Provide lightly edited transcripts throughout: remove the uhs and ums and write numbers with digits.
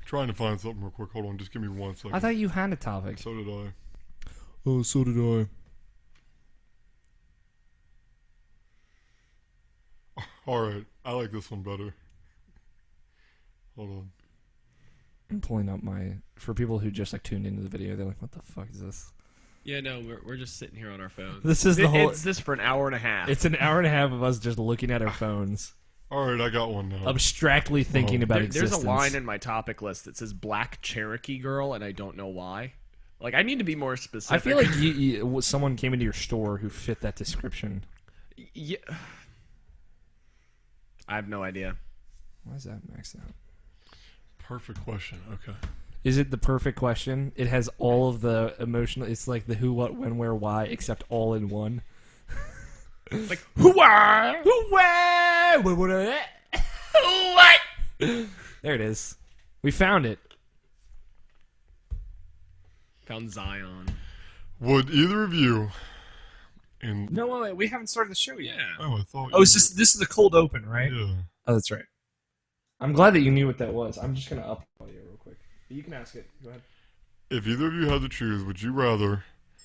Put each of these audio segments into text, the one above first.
Trying to find something real quick. Hold on, just give me 1 second. I thought you had a topic. So did I. Oh, so did I. Alright, I like this one better. Hold on. I'm pulling up my... For people who just like tuned into the video, they're like, what the fuck is this? Yeah, no, we're just sitting here on our phones. This is the whole... It's this for an hour and a half. It's an hour and a half of us just looking at our phones. Alright, I got one now. Abstractly thinking about There's existence. a line in my topic list that says Black Cherokee Girl, and I don't know why. Like, I need to be more specific. I feel like someone came into your store who fit that description. Yeah. I have no idea. Why is that maxed out? Perfect question. Okay. Is it the perfect question? It has all of the emotional... It's like the who, what, when, where, why, except all in one. Like, hoo-wah! What? There it is. We found it. Found Zion. Would either of you... In... No, wait, we haven't started the show yet. Oh, I thought... Oh, it's just this is the cold open, right? Yeah. Oh, that's right. I'm glad that you knew what that was. I'm just going to up audio real quick. You can ask it. Go ahead. If either of you had to choose, would you rather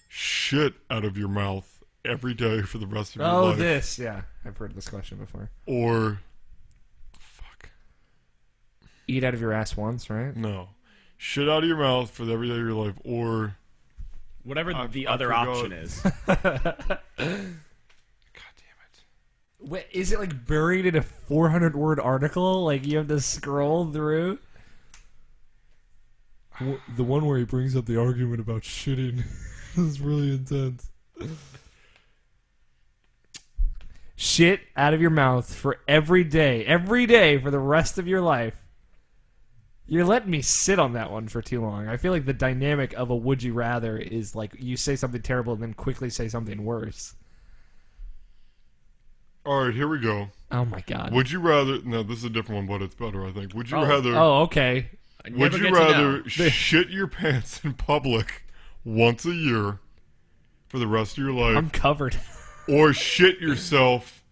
shit out of your mouth every day for the rest of your life? This. Yeah, I've heard this question before. Or... Fuck. Eat out of your ass once, right? No. Shit out of your mouth for every day of your life, or... Whatever the I other forgot. option is. God damn it. Wait, is it like buried in a 400-word article? Like you have to scroll through? The one where he brings up the argument about shitting is really intense. Shit out of your mouth for every day for the rest of your life. You're letting me sit on that one for too long. I feel like the dynamic of a would you rather is like you say something terrible and then quickly say something worse. Alright, here we go. Oh my god. Would you rather... No, this is a different one, but it's better, I think. Would you rather... Oh, okay. I Would never you get to know. rather shit your pants in public once a year for the rest of your life, I'm covered. or shit yourself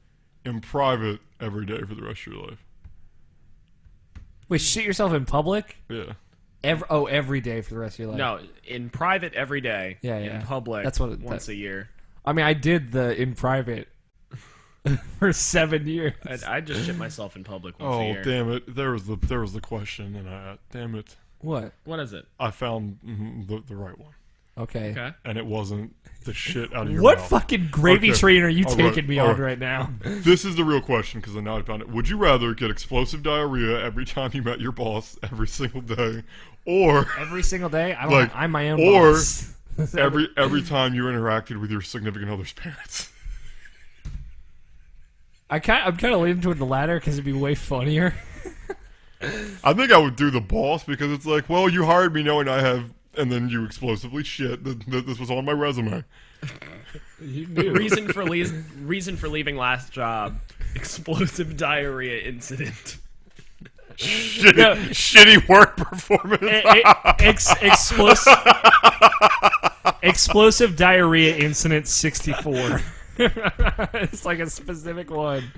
in private every day for the rest of your life? Wait, shit yourself in public? Yeah. Every day for the rest of your life. No, in private every day. Yeah, In yeah. public That's what once a year. I mean, I did the in private for 7 years. I just shit myself in public once a Oh, year. damn it. There was the question, and damn it. What? What is it? I found the right one. Okay. Okay. And it wasn't the shit out of your What mouth. fucking gravy Okay. train are you All taking right, me all on right. right now? This is the real question, because I now I found it. Would you rather get explosive diarrhea every time you met your boss every single day, or Every single day? I don't. Like, I'm my own or- boss. every time you interacted with your significant other's parents? I'm kind of leaning toward the latter because it'd be way funnier. I think I would do the boss, because it's like, well, you hired me knowing I have, and then you explosively shit. This was on my resume. You knew. Reason for leaving last job: explosive diarrhea incident. Shitty work performance. Explosive diarrhea incident 64. It's like a specific one.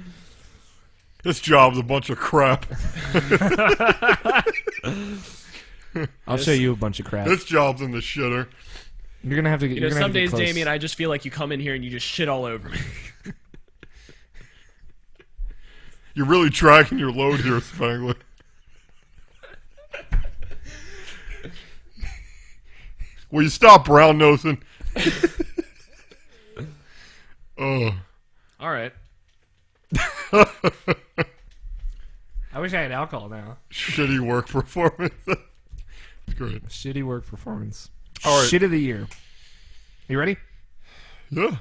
This job's a bunch of crap. I'll show you a bunch of crap. This job's in the shitter. You're gonna have to. You know, some days, Damien, I just feel like you come in here and you just shit all over me. You're really dragging your load here, Spangler. Will you stop brown nosing? Oh. All right. I wish I had alcohol now. Shitty work performance. It's great. Shitty work performance. All right. Shit of the year. You ready? Yeah.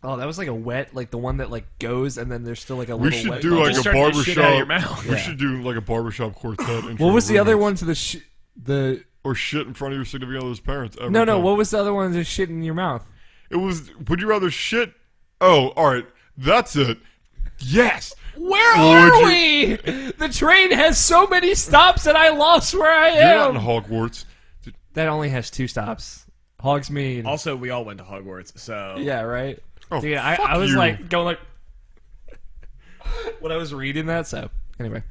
Oh, that was like a wet, like the one that like goes and then there's still like a We little should wet do bubble. like Just a start to shit out of your barbershop. mouth. We Yeah. should do like a barbershop quartet. What was the other one to the Or shit in front of your significant other's parents. every No, time. what was the other one to shit in your mouth? It was, would you rather shit? Oh, alright. That's it. Yes! Where Would are you- we? The train has so many stops and I lost where I You're not am. in Hogwarts. That only has 2 stops. Hogsmeade. Also, we all went to Hogwarts, so Yeah, right? Oh, Dude, fuck I was you. like going like when I was reading that. So anyway,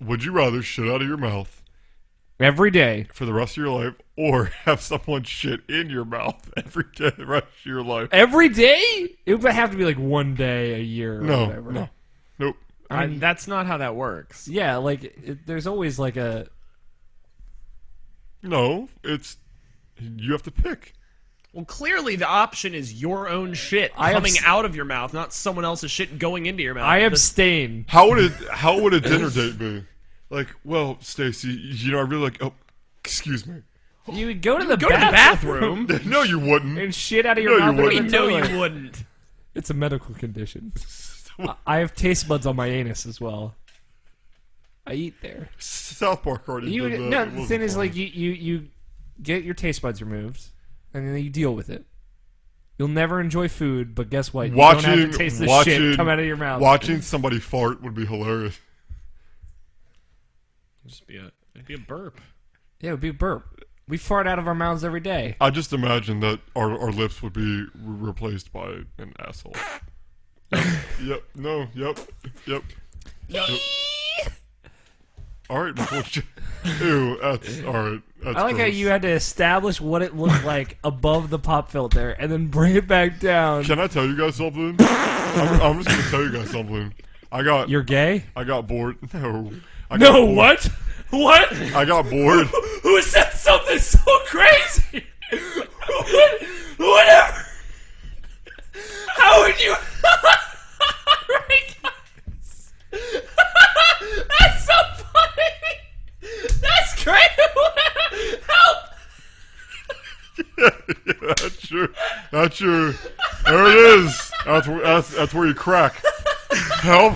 Would you rather shit out of your mouth Every day. for the rest of your life, or have someone shit in your mouth every day the rest of your life? Every day? It would have to be like one day a year or No, whatever. no, nope. I mean, that's not how that works. yeah, like there's always like a. No, it's you have to pick. Well, clearly the option is your own shit I coming abs- out of your mouth, not someone else's shit going into your mouth. I The- abstain. How would a dinner date be? Like, well, Stacy, you know, I really like. Oh, excuse me. You would go to the go to the bathroom bathroom. No, you wouldn't. and shit out of your No, you mouth. wouldn't. into the No, toilet. you wouldn't. It's a medical condition. I have taste buds on my anus as well. I eat there. South Park already You did that. no. It The wasn't thing is, funny. like you get your taste buds removed, and then you deal with it. You'll never enjoy food, but guess what? You don't have to taste the shit come out of your mouth. Watching somebody fart would be hilarious. It'd be a burp. Yeah, it would be a burp. We fart out of our mouths every day. I just imagine that our lips would be replaced by an asshole. Yep. No. Yep. Yep. Yep. All right, Michael. Ew. That's all right. That's I like how gross. you had to establish what it looked like above the pop filter, and then bring it back down. Can I tell you guys something? I'm just gonna tell you guys something. You're gay? I got bored. No. I got No, bored. what? What? I got bored. Who said something so crazy? Whatever. How would you? Right, guys. That's so funny. That's great. Help! Yeah, that's true. That's true. There it is. That's where you crack. Help.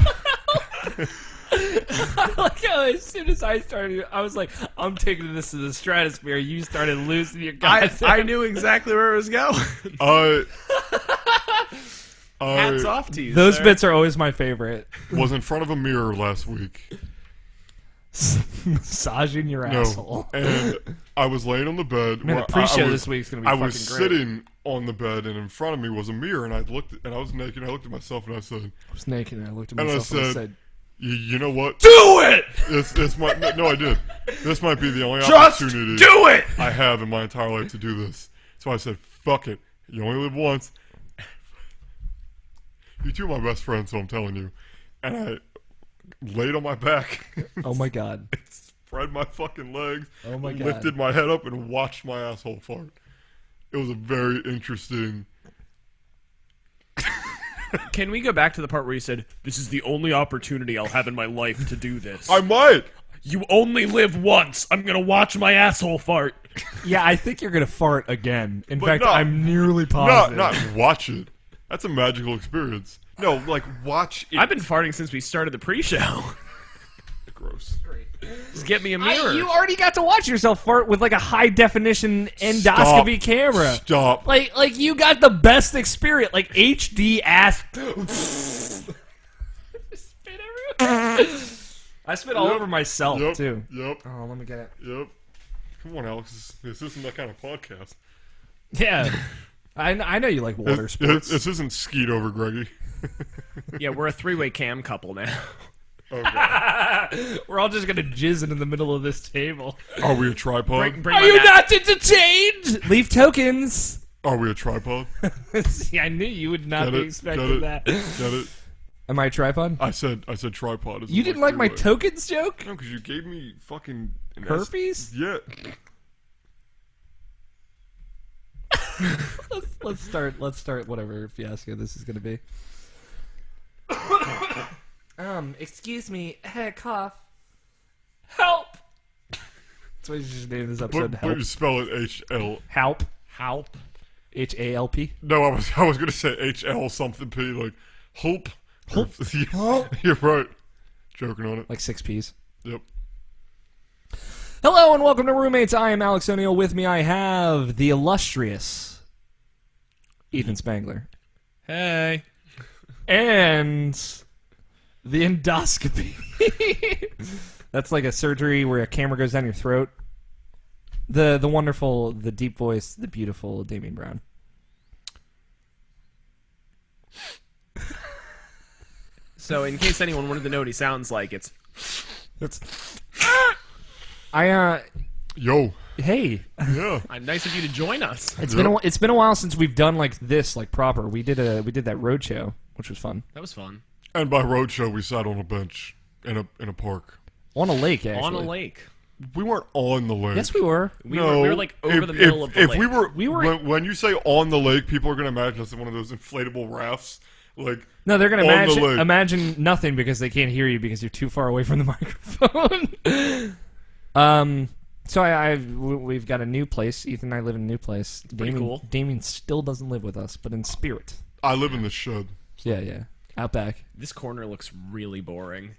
I like how as soon as I started, I was like, I'm taking this to the stratosphere. You started losing your goddamn. I knew exactly where it was going. Hats off to you. Those sir. bits are always my favorite. Was in front of a mirror last week. Massaging your No, asshole. and I was laying on the bed. Man, where the pre-show I was- this week's gonna be I fucking was great. sitting on the bed, and in front of me was a mirror, and I looked, and I was naked. And I looked at myself, and I said, I was naked and I looked at And I myself and I said, said, "You know what? "Do it! This might no, I did. This might be the only Just opportunity do it!" I have in my entire life to do this." So I said, "Fuck it. You only live once." You two are my best friends, so I'm telling you. And I laid on my back, Oh my god. spread my fucking legs, Oh my god. lifted my head up, and watched my asshole fart. It was a very interesting. Can we go back to the part where you said, "This is the only opportunity I'll have in my life to do this"? I might. You only live once. I'm gonna watch my asshole fart. Yeah, I think you're gonna fart again. In But fact, no. I'm nearly Not positive. not watch it. That's a magical experience. No, like watch it. I've been farting since we started the pre-show. gross. Just get me a mirror. You already got to watch yourself fart with like a high definition endoscopy camera. Stop. Like you got the best experience, like HD ass. Spit everywhere. I spit all Yep. over myself Yep. too. Yep. Oh, let me get it. Yep. Come on, Alex. This isn't that kind of podcast. Yeah, I know you like water sports. This isn't Skeet over Greggy. Yeah, we're a three-way cam couple now. Okay. We're all just gonna jizz into the middle of this table. Are we a tripod? Bring Are my you nap- not entertained? Leave tokens. Are we a tripod? See, I knew you would not Get be it? expecting Get it? that. Get it? Am I a tripod? I said tripod. You didn't like my tokens? tokens joke? No, because you gave me fucking an Herpes? Yeah. Let's start whatever fiasco this is gonna be. Excuse me, cough. Help! That's what you should name this episode. But you spell it H-L. Halp. How? H-A-L-P. No, I was gonna say H-L something P, like Hulp. You're right. Joking on it. Like 6 P's. Yep. Hello and welcome to Roommates. I am Alex O'Neill. With me I have the illustrious Ethan Spangler. Hey. And the endoscopy. That's like a surgery where a camera goes down your throat. The wonderful, the deep voice, the beautiful Damien Brown. So, in case anyone wanted to know what he sounds like, it's That's. Yo. Hey, Yeah. Nice of you to join us. it's been a while since we've done like this like proper. We did that road show, which was fun That was fun. And by roadshow, we sat on a bench in a park. on a lake. Actually, On a lake. We weren't on the lake. Yes, we were. We were like over if, the middle of the if lake. we were when you say on the lake, people are gonna imagine us in one of those inflatable rafts, like No, they're gonna on the lake. imagine nothing because they can't hear you because you're too far away from the microphone. So we've got a new place. Ethan and I live in a new place. pretty cool. Damien still doesn't live with us, but in spirit. I live in the shed. Yeah, out back. This corner looks really boring.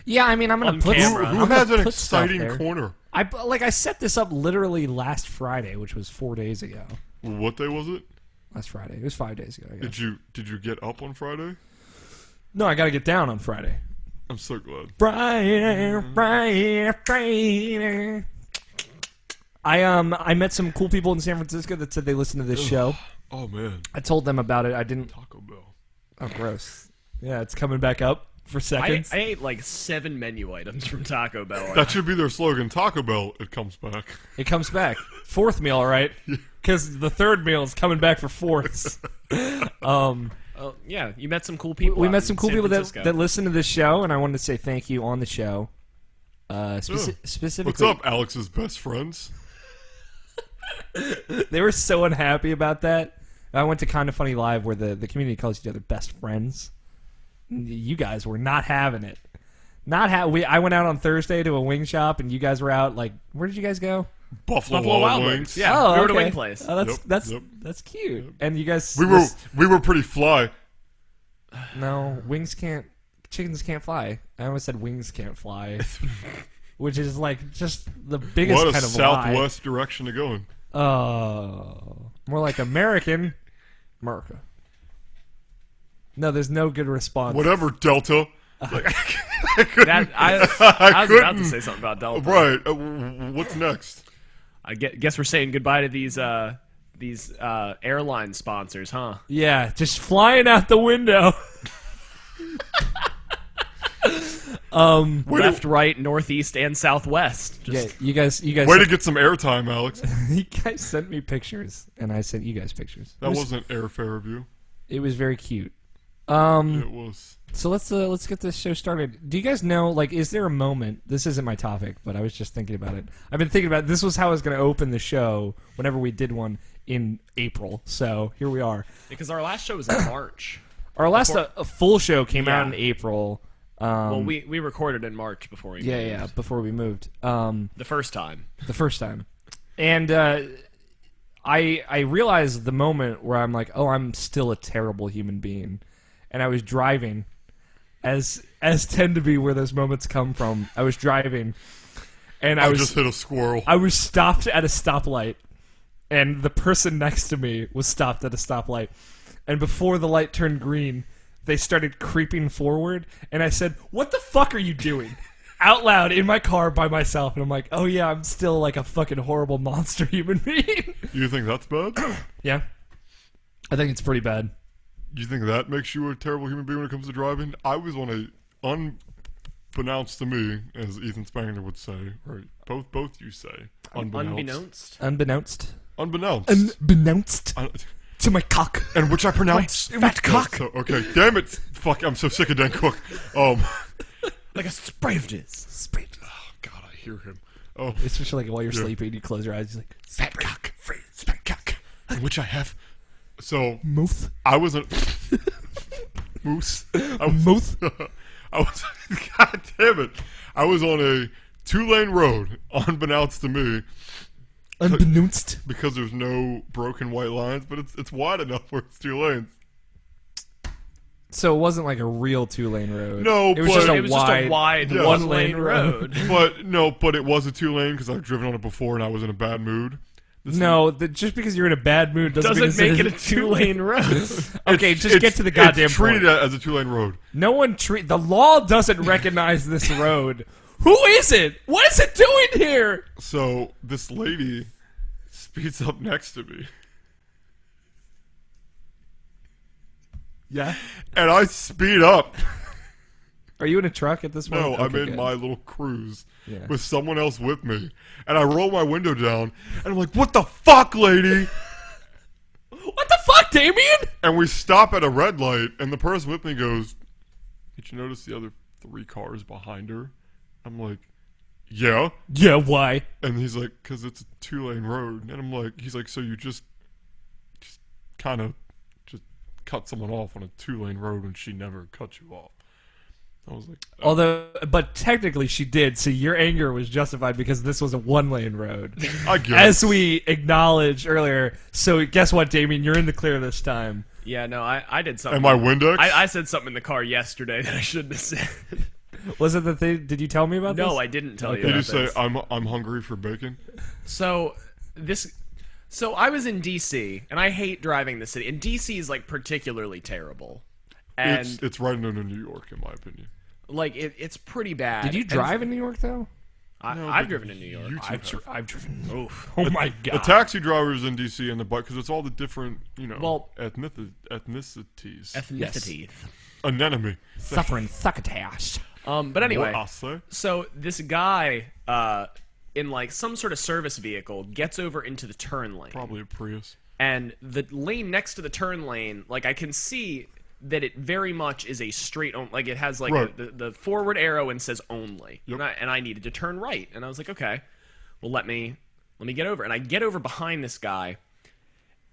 Yeah, I mean, I'm gonna On put. camera. Who I'm has gonna an put stuff exciting there. corner? I set this up literally last Friday, which was 4 days ago. What day was it? Last Friday. It was 5 days ago. I guess. Did you get up on Friday? No, I got to get down on Friday. I'm so glad. Friday. I met some cool people in San Francisco that said they listened to this show. Oh man, I told them about it. I didn't. Taco Bell. Oh, gross. Yeah, it's coming back up for I seconds. ate like 7 menu items from Taco Bell. That should be their slogan. Taco Bell, it comes back. It comes back. Fourth meal, all right? Because the third meal is coming back for fourths. Oh, yeah, you met some cool people. We out met in some cool San people Francisco. that listen to this show, and I wanted to say thank you on the show. Specifically, What's up, Alex's best friends? They were so unhappy about that. I went to Kinda Funny Live where the community calls each other best friends. You guys were not having it. I went out on Thursday to a wing shop, and you guys were out. Like, where did you guys go? Buffalo, Buffalo Wild Wings. Wings. Yeah, Oh, we were at a okay. wing place. Oh, that's Yep. that's cute. And you guys, We were pretty fly. no chickens can't fly. I almost said wings can't fly, which is like just the biggest What a kind of lie. southwest direction to go in. Oh, more like America. No, there's no good response. Whatever, Delta. I couldn't. I was about to couldn't. say something about Delta. Right. What's next? I guess we're saying goodbye to these airline sponsors, huh? Yeah, just flying out the window. Left, right, northeast, and southwest. Just Yeah, you guys. Way to get some airtime, Alex. You guys sent me pictures, and I sent you guys pictures. That wasn't airfare review. It was very cute. It was. So let's get this show started. Do you guys know, like, is there a moment? This isn't my topic, but I was just thinking about it. I've been thinking about it. This was how I was going to open the show whenever we did one in April. So here we are. because our last show was in March. Our last a full show came out Yeah. in April. Well, we recorded in March before we moved. before we moved. The first time. The first time. And I realized the moment where I'm like, oh, I'm still a terrible human being. And I was driving, as tend to be where those moments come from. I was driving, and I just hit a squirrel. I was stopped at a stoplight, and the person next to me was stopped at a stoplight. And before the light turned green, they started creeping forward, and I said, "What the fuck are you doing?" Out loud in my car by myself, and I'm like, "Oh yeah, I'm still like a fucking horrible monster human being." You think that's bad? Yeah, I think it's pretty bad. You think that makes you a terrible human being when it comes to driving? I was on a unbeknownst to me, as Ethan Spangler would say, or both you say, Unbeknownst. Unbeknownst. Unbeknownst. Unbeknownst Un- to my cock. and which I pronounce fat cock. So, okay, damn it! Fuck, I'm so sick of Dan Cook. Like a spray of jizz. Oh God, I hear him. Oh, It's just like while you're Yeah. sleeping, you close your eyes, you're like, fat cock, fat cock, and which I have. So "Moof, I was a moose. I was, moof." I was. God damn it! I was on a 2-lane road, unbeknownst to me, Unbeknownst. because there's no broken white lines, but it's wide enough where it's 2 lanes. So it wasn't like a real 2-lane road. No, it was but- just a It was just a wide Yeah. one-lane road. But it was a 2-lane because I've driven on it before and I was in a bad mood. No, just because you're in a bad mood doesn't Make it a it's 2-lane road. Okay, just get to the goddamn It's treated point. as a 2-lane road. No one the law doesn't recognize this road. Who is it? What is it doing here? So this lady speeds up next to me, Yeah. and I speed up, Are you in a truck at this point? No, I'm Okay, in good. my little cruise Yeah. with someone else with me. And I roll my window down, and I'm like, what the fuck, lady? What the fuck, Damien? And we stop at a red light, and the person with me goes, did you notice the other 3 cars behind her? I'm like, yeah. Yeah, why? And he's like, because it's a 2-lane road. And I'm like, he's like, so you just kind of just cut someone off on a 2-lane road when she never cut you off. I was like, oh. Although, but technically she did, so your anger was justified because this was a 1-lane road. I guess. As we acknowledged earlier. So guess what, Damien? You're in the clear this time. Yeah, no, I did something. And my Windex? I said something in the car yesterday that I shouldn't have said. Was it the thing? Did you tell me about this? No, I didn't tell you. Did about you say, this. I'm hungry for bacon? So I was in DC, and I hate driving the city. And DC is like particularly terrible, and It's right under New York, in my opinion. like it's pretty bad. Did you And drive in New York though? I've driven in New York. You two have. I've driven. Oof. Oh my god. The taxi drivers in DC and the bike, because it's all the different, Well- ethnicities. Ethnicity. Anemone. Suffering succotash. But anyway, What I say? so this guy in like some sort of service vehicle gets over into the turn lane. Probably a Prius. And the lane next to the turn lane, like I can see that it very much is a straight on, like it has like Right. the forward arrow and says only. Yep. And I needed to turn right, and I was like, okay, well let me get over. And I get over behind this guy,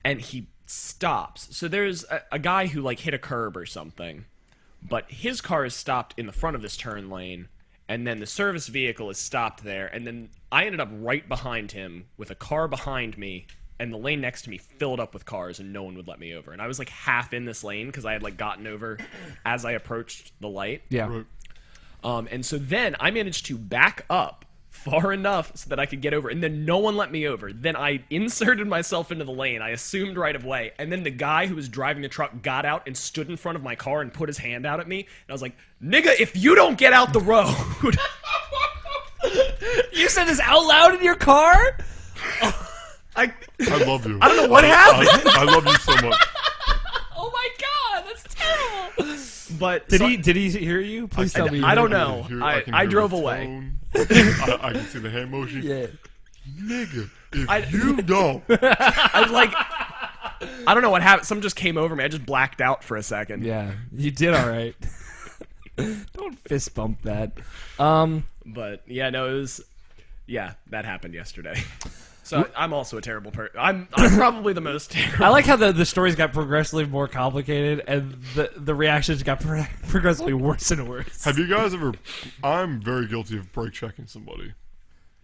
and he stops. So there's a guy who like hit a curb or something, but his car is stopped in the front of this turn lane, and then the service vehicle is stopped there, and then I ended up right behind him with a car behind me, and the lane next to me filled up with cars, and no one would let me over. And I was like half in this lane because I had like gotten over as I approached the light. Yeah. Right. And so then I managed to back up far enough so that I could get over, and then no one let me over. Then I inserted myself into the lane. I assumed right of way, and then the guy who was driving the truck got out and stood in front of my car and put his hand out at me, and I was like, nigga, if you don't get out the road. You said this out loud in your car? I love you. I don't know what happened. I love you so much. Oh my god, that's terrible. But Did so- he hear you? Please tell me. I don't you know. Hear- I can hear drove the away. tone. I can see the hand motion. Yeah. Nigga, if you don't. I was like, I don't know what happened. Something just came over me. I just blacked out for a second. Yeah, you did all right. Don't fist bump that. But yeah, no, it was. Yeah, that happened yesterday. So I'm also a terrible person. I'm probably the most terrible. I like how the stories got progressively more complicated and the reactions got progressively worse and worse. Have you guys ever? I'm very guilty of brake checking somebody.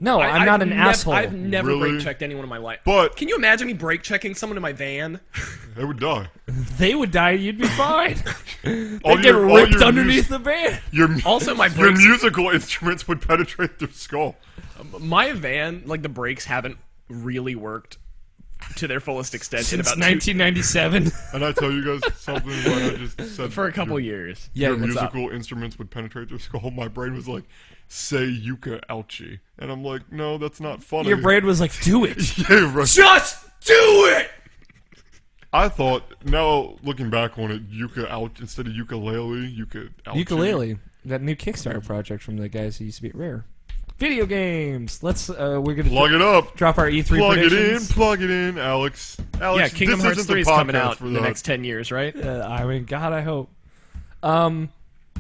No, I'm not an asshole. I've never Really? brake checked anyone in my life. But Can you imagine me brake checking someone in my van? they would die. They would die, you'd be fine. They'd All get your- all ripped your underneath mus- the van. Your Also, my your brakes- musical instruments would penetrate their skull. My van, like the brakes haven't really worked to their fullest extent in Since about 1997. And I tell you guys something when I just said for a couple your, years. Yeah, your what's up? musical instruments would penetrate their skull. My brain was like, say Yuka ouchie. And I'm like, no, that's not funny. Your brain was like, do it. Yeah, right. Just do it! I thought, now looking back on it, Yuka out instead of ukulele, Yuka ouchie. Ukulele. That new Kickstarter project from the guys who used to be at Rare. Video games. Let's, we're gonna Plug it up. drop our E3 predictions. Plug it in, Alex. Alex, Yeah, Kingdom this Hearts isn't 3 the is coming podcast out for in the that. next 10 years, right? I mean, God, I hope.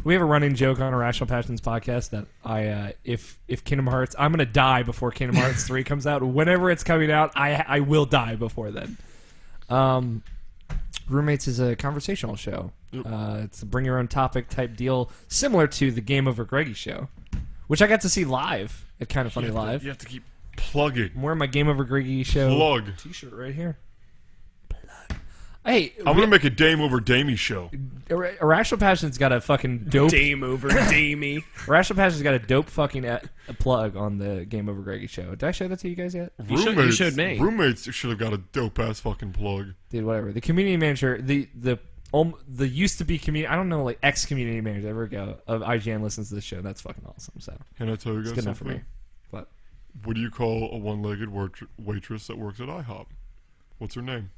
We have a running joke on Irrational Passions podcast that if Kingdom Hearts, I'm gonna die before Kingdom Hearts 3 comes out. Whenever it's coming out, I will die before then. Roommates is a conversational show. It's a bring your own topic type deal, similar to the Game Over Greggy show, which I got to see live at Kind of Funny Live. You have to keep plugging. I'm wearing my Game Over Greggy show Plug. t-shirt right here. Hey, I'm gonna make a Dame Over Damey show. Irrational Passion's got a fucking dope. Dame over Damey. Irrational Passion's got a dope fucking a plug on the Game Over Greggy show. Did I show that to you guys yet? You showed me. Roommates should have got a dope ass fucking plug. Dude, whatever. The community manager, the used to be community, I don't know, like ex community manager ever go of IGN listens to this show. That's fucking awesome. So Can I tell you it's guys good enough for something? me. What? What do you call a one-legged waitress that works at IHOP? What's her name?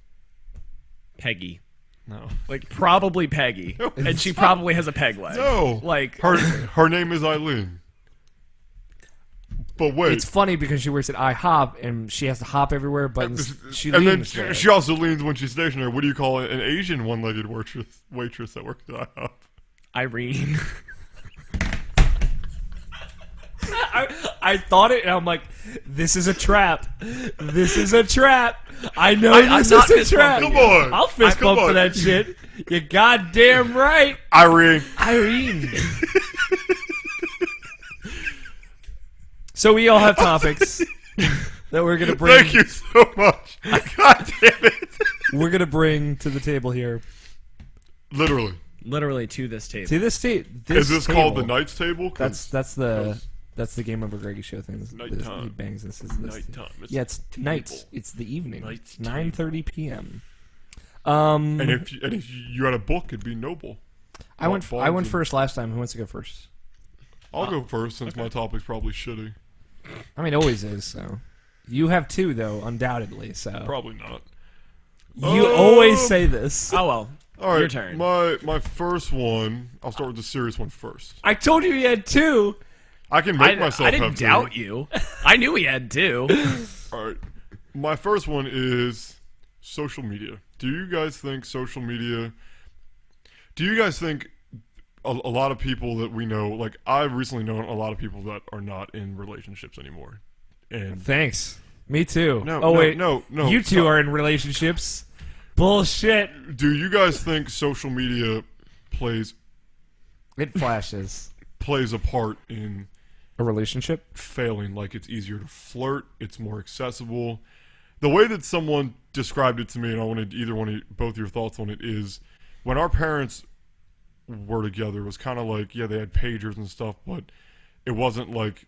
Peggy. No. Like probably Peggy, and she probably has a peg leg. No. Like Her name is Eileen. But wait. It's funny because she works at IHOP and she has to hop everywhere, but she and then leans there. she also leans when she's stationary. What do you call an Asian one-legged waitress that works at IHOP? Irene. I thought it, and I'm like, this is a trap. This is a trap. I know I'm this not is a fist trap. bumping Come on. I'll fist Come bump for on. that shit. You goddamn right, Irene. Irene. So we all have topics that we're gonna bring. Thank you so much. God damn it. We're gonna bring to the table here. Literally. Literally to this table. To this Is this called the table. Knights table? 'Cause That's the Game Over Greggy show thing. Nighttime. He bangs. This is nighttime. It's yeah, it's table. night. It's the evening. Night's 9:30 p.m. And if you had a book, it'd be Noble. I went Barnes first last time. Who wants to go first? I'll go first since my topic's probably shitty. I mean, it always is. So you have two though, undoubtedly. So Probably not. you always say this. Oh well. All right, Your turn. My first one. I'll start with the serious one first. I told you had two. I can make myself. I didn't have two. doubt you. I knew he had two. All right, my first one is social media. Do you guys think social media? Do you guys think a lot of people that we know, like I've recently known a lot of people that are not in relationships anymore, and Thanks. Me too. No, oh no, wait, no. You two stop. are in relationships. Bullshit. Do you guys think social media plays It flashes. a part in A relationship? failing? Like it's easier to flirt, it's more accessible. The way that someone described it to me, and I wanted both your thoughts on it, is when our parents were together, it was kind of like, yeah, they had pagers and stuff, but it wasn't like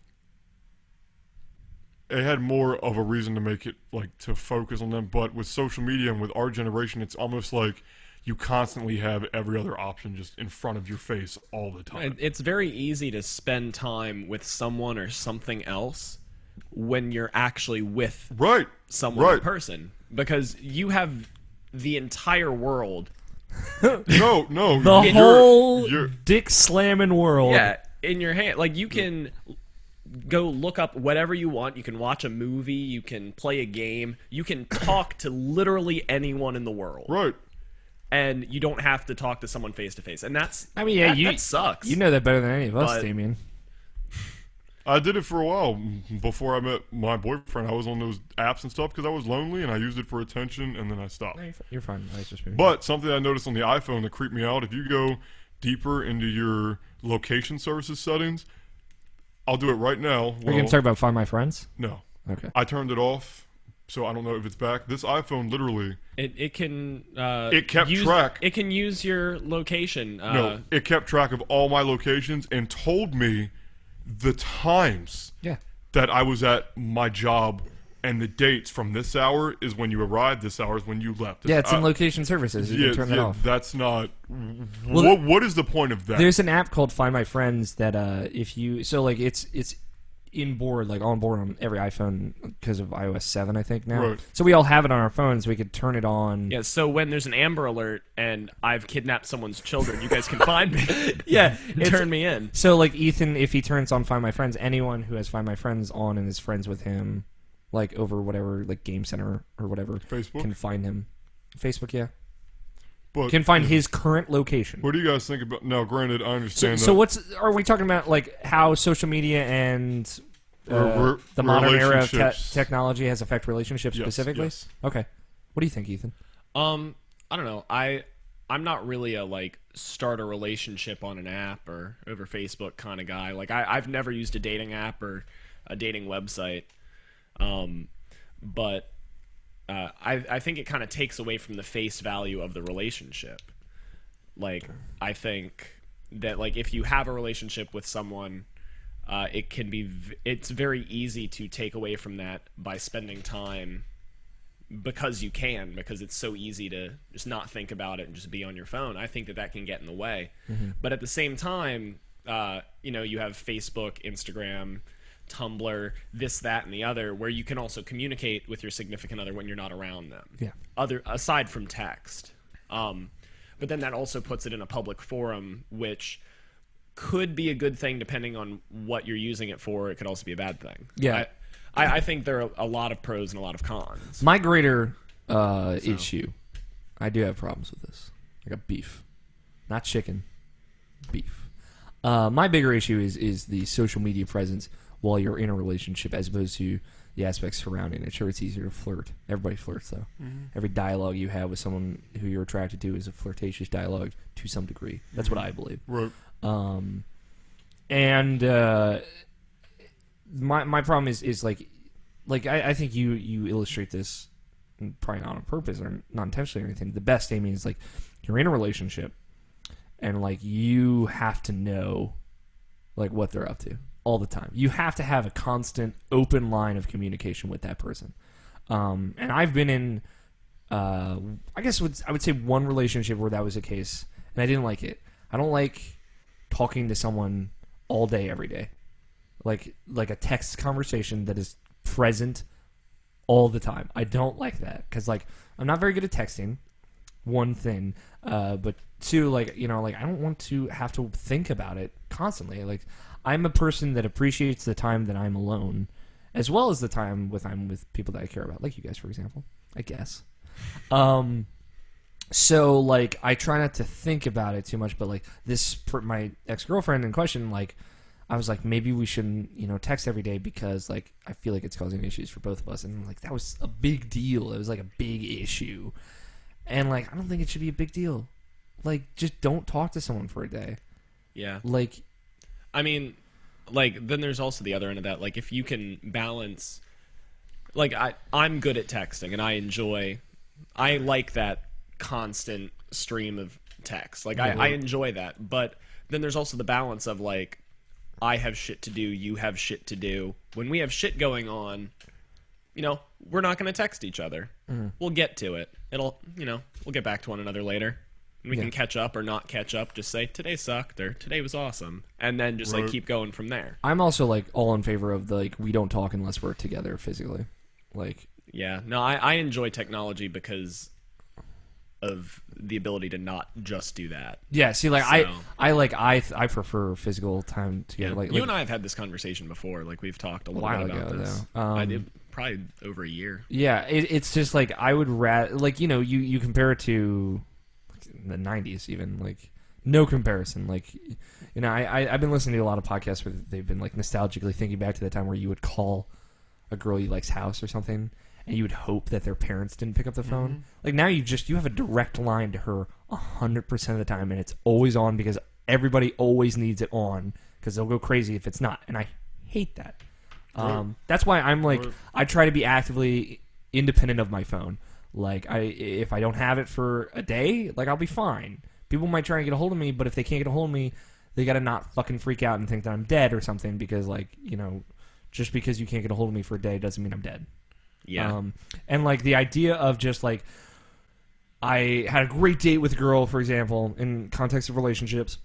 it had more of a reason to make it like to focus on them. But with social media and with our generation, it's almost like you constantly have every other option just in front of your face all the time. It's very easy to spend time with someone or something else when you're actually with Right. someone in Right. person, because you have the entire world. No. The you're- whole you're- dick slamming world. Yeah, in your hand. Like you can go look up whatever you want. You can watch a movie. You can play a game. You can talk to literally anyone in the world, Right. and you don't have to talk to someone face to face. And that's I mean, yeah, that sucks. You know that better than any of us, But- Damien. I did it for a while before I met my boyfriend. I was on those apps and stuff because I was lonely and I used it for attention, and then I stopped. You're fine. I was just being But something I noticed on the iPhone that creeped me out, if you go deeper into your location services settings, I'll do it right now. Are you going to talk about Find My Friends? No. Okay. I turned it off, so I don't know if it's back. This iPhone literally, It can It kept use, track. It can use your location. no, it kept track of all my locations and told me the times Yeah. that I was at my job, and the dates from this hour is when you arrived, this hour is when you left. Yeah, it's in location services. You can turn that off. That's not. Well, what is the point of that? There's an app called Find My Friends that if you it's in board, like on board on every iPhone because of iOS 7, I think now. Right. So we all have it on our phones. We could turn it on. Yeah, so when there's an Amber Alert and I've kidnapped someone's children, you guys can find me Yeah. and turn me in. So like Ethan, if he turns on Find My Friends, anyone who has Find My Friends on and is friends with him, like over whatever, like Game Center or whatever, Facebook? can find him. Facebook, yeah, But can find his current location. what do you guys think about? Now, granted, I understand So that. what's are we talking about? Like how social media and Re- the modern era of relationships. technology has affected relationships Yes, specifically? yes. Okay, what do you think, Ethan? I don't know. I'm not really a like start a relationship on an app or over Facebook kind of guy. Like I've never used a dating app or a dating website. But I think it kind of takes away from the face value of the relationship. Like I think that like if you have a relationship with someone, it can be it's very easy to take away from that by spending time because it's so easy to just not think about it and just be on your phone. I think that can get in the way. But at the same time, you have Facebook, Instagram, Tumblr, this, that, and the other, where you can also communicate with your significant other when you're not around them. Yeah. Aside from text. but then that also puts it in a public forum, which could be a good thing depending on what you're using it for. It could also be a bad thing. Yeah. I think there are a lot of pros and a lot of cons. My greater issue, I do have problems with this. I got beef, not chicken, beef. My bigger issue is the social media presence while you're in a relationship, as opposed to the aspects surrounding it. Sure, it's easier to flirt. Everybody flirts, though. Every dialogue you have with someone who you're attracted to is a flirtatious dialogue to some degree. That's what I believe. Right. My problem is like I think you illustrate this probably not on purpose or not intentionally or anything. The best, Amy, is like you're in a relationship and like you have to know like what they're up to all the time. You have to have a constant open line of communication with that person. And I've been in I guess I would say one relationship where that was the case, and I didn't like it. I don't like talking to someone all day every day. Like a text conversation that is present all the time. I don't like that because like I'm not very good at texting. One thing, but two, like I don't want to have to think about it constantly. Like I'm a person that appreciates the time that I'm alone, as well as the time I'm with people that I care about, like you guys, for example. I guess. So like I try not to think about it too much, but like my ex-girlfriend in question, like. I was like, maybe we shouldn't, text every day because, like, I feel like it's causing issues for both of us. And, like, that was a big deal. It was, like, a big issue. And, like, I don't think it should be a big deal. Like, just don't talk to someone for a day. Yeah. Like, I mean, like, then there's also the other end of that. Like, if you can balance, like, I'm good at texting, and I like that constant stream of text. Like, I enjoy that. But then there's also the balance of, like, I have shit to do, you have shit to do. When we have shit going on, we're not going to text each other. We'll get to it. We'll get back to one another later. And we can catch up or not catch up. Just say, today sucked or today was awesome. And then just, like, keep going from there. I'm also, like, all in favor of, we don't talk unless we're together physically. Like... Yeah. No, I enjoy technology because of the ability to not just do that. Yeah, see, like, so, I prefer physical time together. Yeah. Like, you and I have had this conversation before. Like, we've talked a little bit about this. I did probably over a year. Yeah, it's just like I would rather, like, you compare it to the 90s even, like, no comparison. Like, I've been listening to a lot of podcasts where they've been, like, nostalgically thinking back to the time where you would call a girl you like's house or something, and you would hope that their parents didn't pick up the phone. Mm-hmm. Like, now you have a direct line to her 100% of the time, and it's always on because everybody always needs it on because they'll go crazy if it's not. And I hate that. That's why I'm like, I try to be actively independent of my phone. Like, if I don't have it for a day, like, I'll be fine. People might try and get a hold of me, but if they can't get a hold of me, they gotta not fucking freak out and think that I'm dead or something because, like, just because you can't get a hold of me for a day doesn't mean I'm dead. Yeah. And, like, the idea of just, like, I had a great date with a girl, for example, in context of relationships.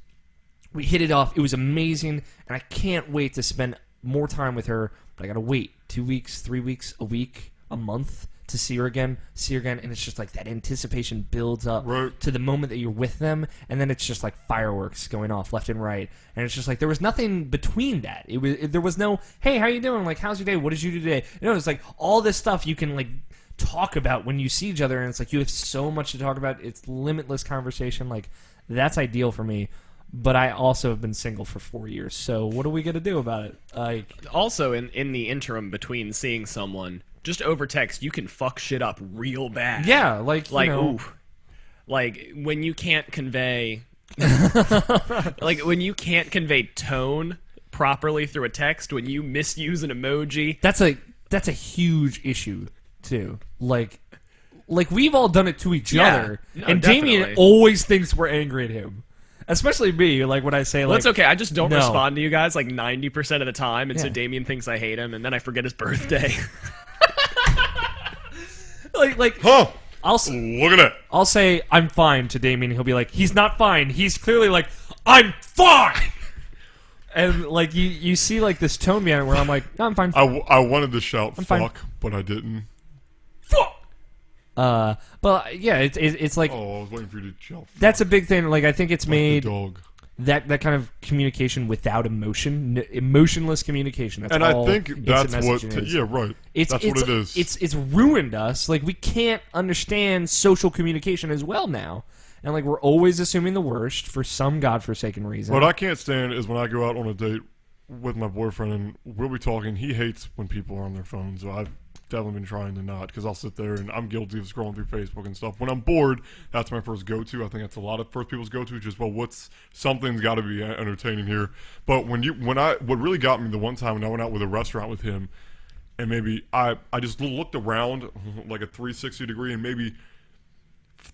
We hit it off. It was amazing, and I can't wait to spend more time with her, but I gotta wait 2 weeks, 3 weeks, a week, a month to see her again, and it's just like that anticipation builds up to the moment that you're with them, and then it's just like fireworks going off left and right, and it's just like there was nothing between that. There was no, hey, how you doing? Like, how's your day? What did you do today? It's like all this stuff you can, like, talk about when you see each other, and it's like you have so much to talk about. It's limitless conversation. Like, that's ideal for me. But I also have been single for 4 years, so what are we gonna do about it? Like, also, in the interim between seeing someone, just over text, you can fuck shit up real bad. yeah, like ooh, like when you can't convey, like when you can't convey tone properly through a text, when you misuse an emoji, that's a huge issue too. Like we've all done it to each other, no, and definitely. Damien always thinks we're angry at him. Especially me, like when I say, like... Well, it's okay, I just don't no. respond to you guys like 90% of the time, and so Yeah. Damien thinks I hate him, and then I forget his birthday. like Huh? I'll Look at that. I'll say I'm fine to Damien, and he'll be like, he's not fine. He's clearly like, I'm fine! And, like, you see, like, this tone behind it where I'm like, no, I'm fine. I wanted to shout I'm fine. fuck, but I didn't. Fuck! But yeah, it's like Oh, I was waiting for you to jump. that's a big thing. Like I think it's Like the made dog. that kind of communication without emotion, emotionless communication. That's And all I think instant that's what. messaging is. Yeah, right. It's That's what it is. It's ruined us. Like we can't understand social communication as well now, and like we're always assuming the worst for some godforsaken reason. What I can't stand is when I go out on a date with my boyfriend and we'll be talking. He hates when people are on their phones. So I've definitely been trying to not, because I'll sit there and I'm guilty of scrolling through Facebook and stuff. When I'm bored, that's my first go-to. I think that's a lot of first people's go-to. Just something's got to be entertaining here. But what really got me the one time when I went out with a restaurant with him, and maybe I just looked around like a 360 degree, and maybe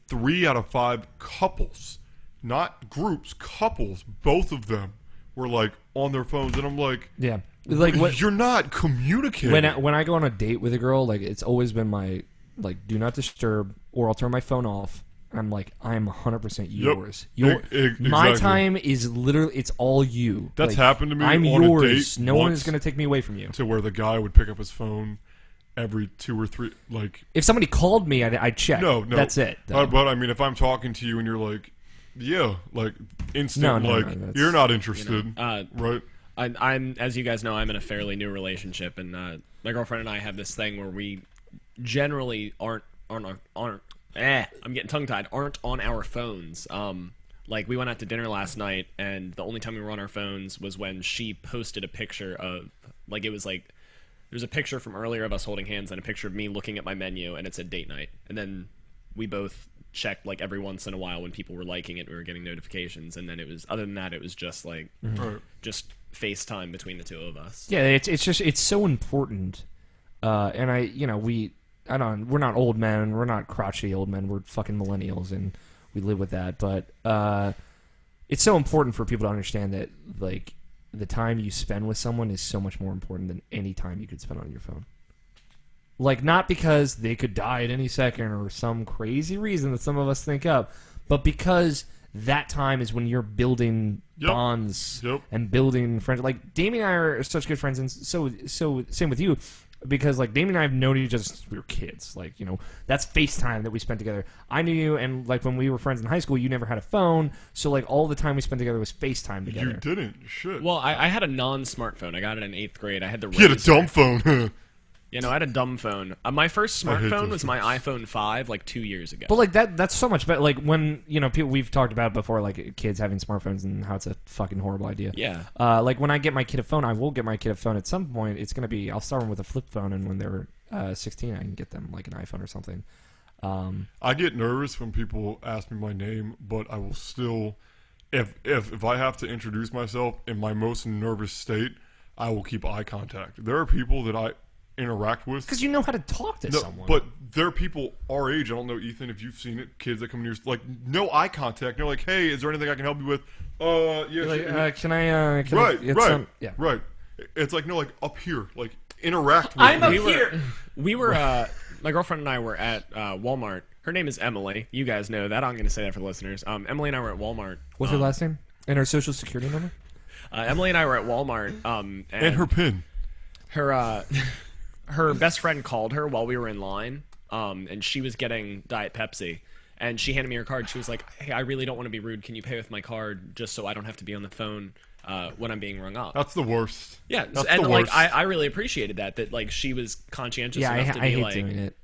3 out of 5 couples, not groups, couples, both of them were like on their phones, and I'm like, yeah, like what, you're not communicating. when I go on a date with a girl, like it's always been my like do not disturb, or I'll turn my phone off. And I'm like, I'm 100% yours. My exactly. time is literally, it's all you. That's Like, happened to me I'm on yours. a date No one once, is going to take me away from you. to where the guy would pick up his phone every 2 or 3, like, If somebody called me, I'd check. no, That's it. though. But I mean, if I'm talking to you and you're like, yeah, like instant, No, like that's- you're not interested, right? I'm, as you guys know, I'm in a fairly new relationship, and my girlfriend and I have this thing where we generally aren't. I'm getting tongue tied. Aren't on our phones. Like we went out to dinner last night, and the only time we were on our phones was when she posted a picture of, like, it was like there's a picture from earlier of us holding hands and a picture of me looking at my menu, and it said date night, and then we both checked like every once in a while when people were liking it, we were getting notifications, and then it was, other than that, it was just like Right. just FaceTime between the two of us. Yeah, it's so important. And we're not old men, we're not crotchety old men, we're fucking millennials, and we live with that. But it's so important for people to understand that like the time you spend with someone is so much more important than any time you could spend on your phone. Like, not because they could die at any second or some crazy reason that some of us think up, but because that time is when you're building bonds and building friends. Like, Damien and I are such good friends, and so same with you, because, like, Damien and I have known each other since we were kids. Like, you know, that's FaceTime that we spent together. I knew you, and, like, when we were friends in high school, you never had a phone, so, like, all the time we spent together was FaceTime together. You didn't. Shit. Well, I had a non-smartphone. I got it in 8th grade. I had the you had a Razor. dumb phone. You know, I had a dumb phone. My first I hate smartphone those was my iPhone 5, like 2 years ago. But like that's so much better. Like when people we've talked about before, like kids having smartphones and how it's a fucking horrible idea. Yeah. Like when I get my kid a phone, I will get my kid a phone at some point. It's gonna be, I'll start them with a flip phone, and when they're 16, I can get them like an iPhone or something. I get nervous when people ask me my name, but I will still, if I have to introduce myself in my most nervous state, I will keep eye contact. There are people that I interact with, Because you know how to talk to no, someone. but there are people our age. I don't know, Ethan, if you've seen it. Kids that come in here, like, no eye contact. They're like, "Hey, is there anything I can help you with?" Yeah. like, can I? Can right, I get right, some? Yeah. right. It's like, no, like up here, like interact with I'm me. up We were my girlfriend and I were at Walmart. Her name is Emily. You guys know that. I'm going to say that for the listeners. Emily and I were at Walmart. What's her last name and her social security number? Emily and I were at Walmart. And her pin. Her best friend called her while we were in line, and she was getting Diet Pepsi. And she handed me her card. She was like, "Hey, I really don't want to be rude. Can you pay with my card just so I don't have to be on the phone when I'm being rung up?" That's the worst. Yeah, That's and the like worst. I really appreciated that like she was conscientious Yeah, enough to I be hate like, doing it.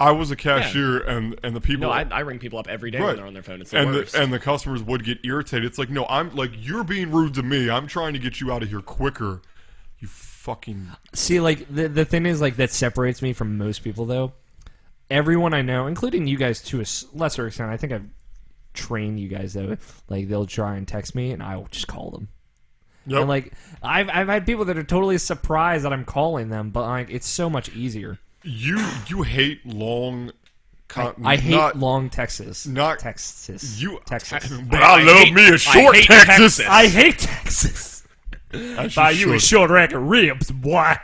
I was a cashier, and the people. no, I ring people up every day Right. when they're on their phone. It's the and worst. the customers would get irritated. It's like, no, I'm like, you're being rude to me. I'm trying to get you out of here quicker. You fucking. See, like the thing is, like, that separates me from most people, though. Everyone I know, including you guys to a lesser extent, I think I've trained you guys, though. Like, they'll try and text me, and I'll just call them. Yep. And like, I've had people that are totally surprised that I'm calling them, but like, it's so much easier. You hate long. I hate not, long texts. not- Texts. You. Texts. But I love me a short hate Texas. Texas. I hate Texas. As Buy you you a should. short rack of ribs, boy.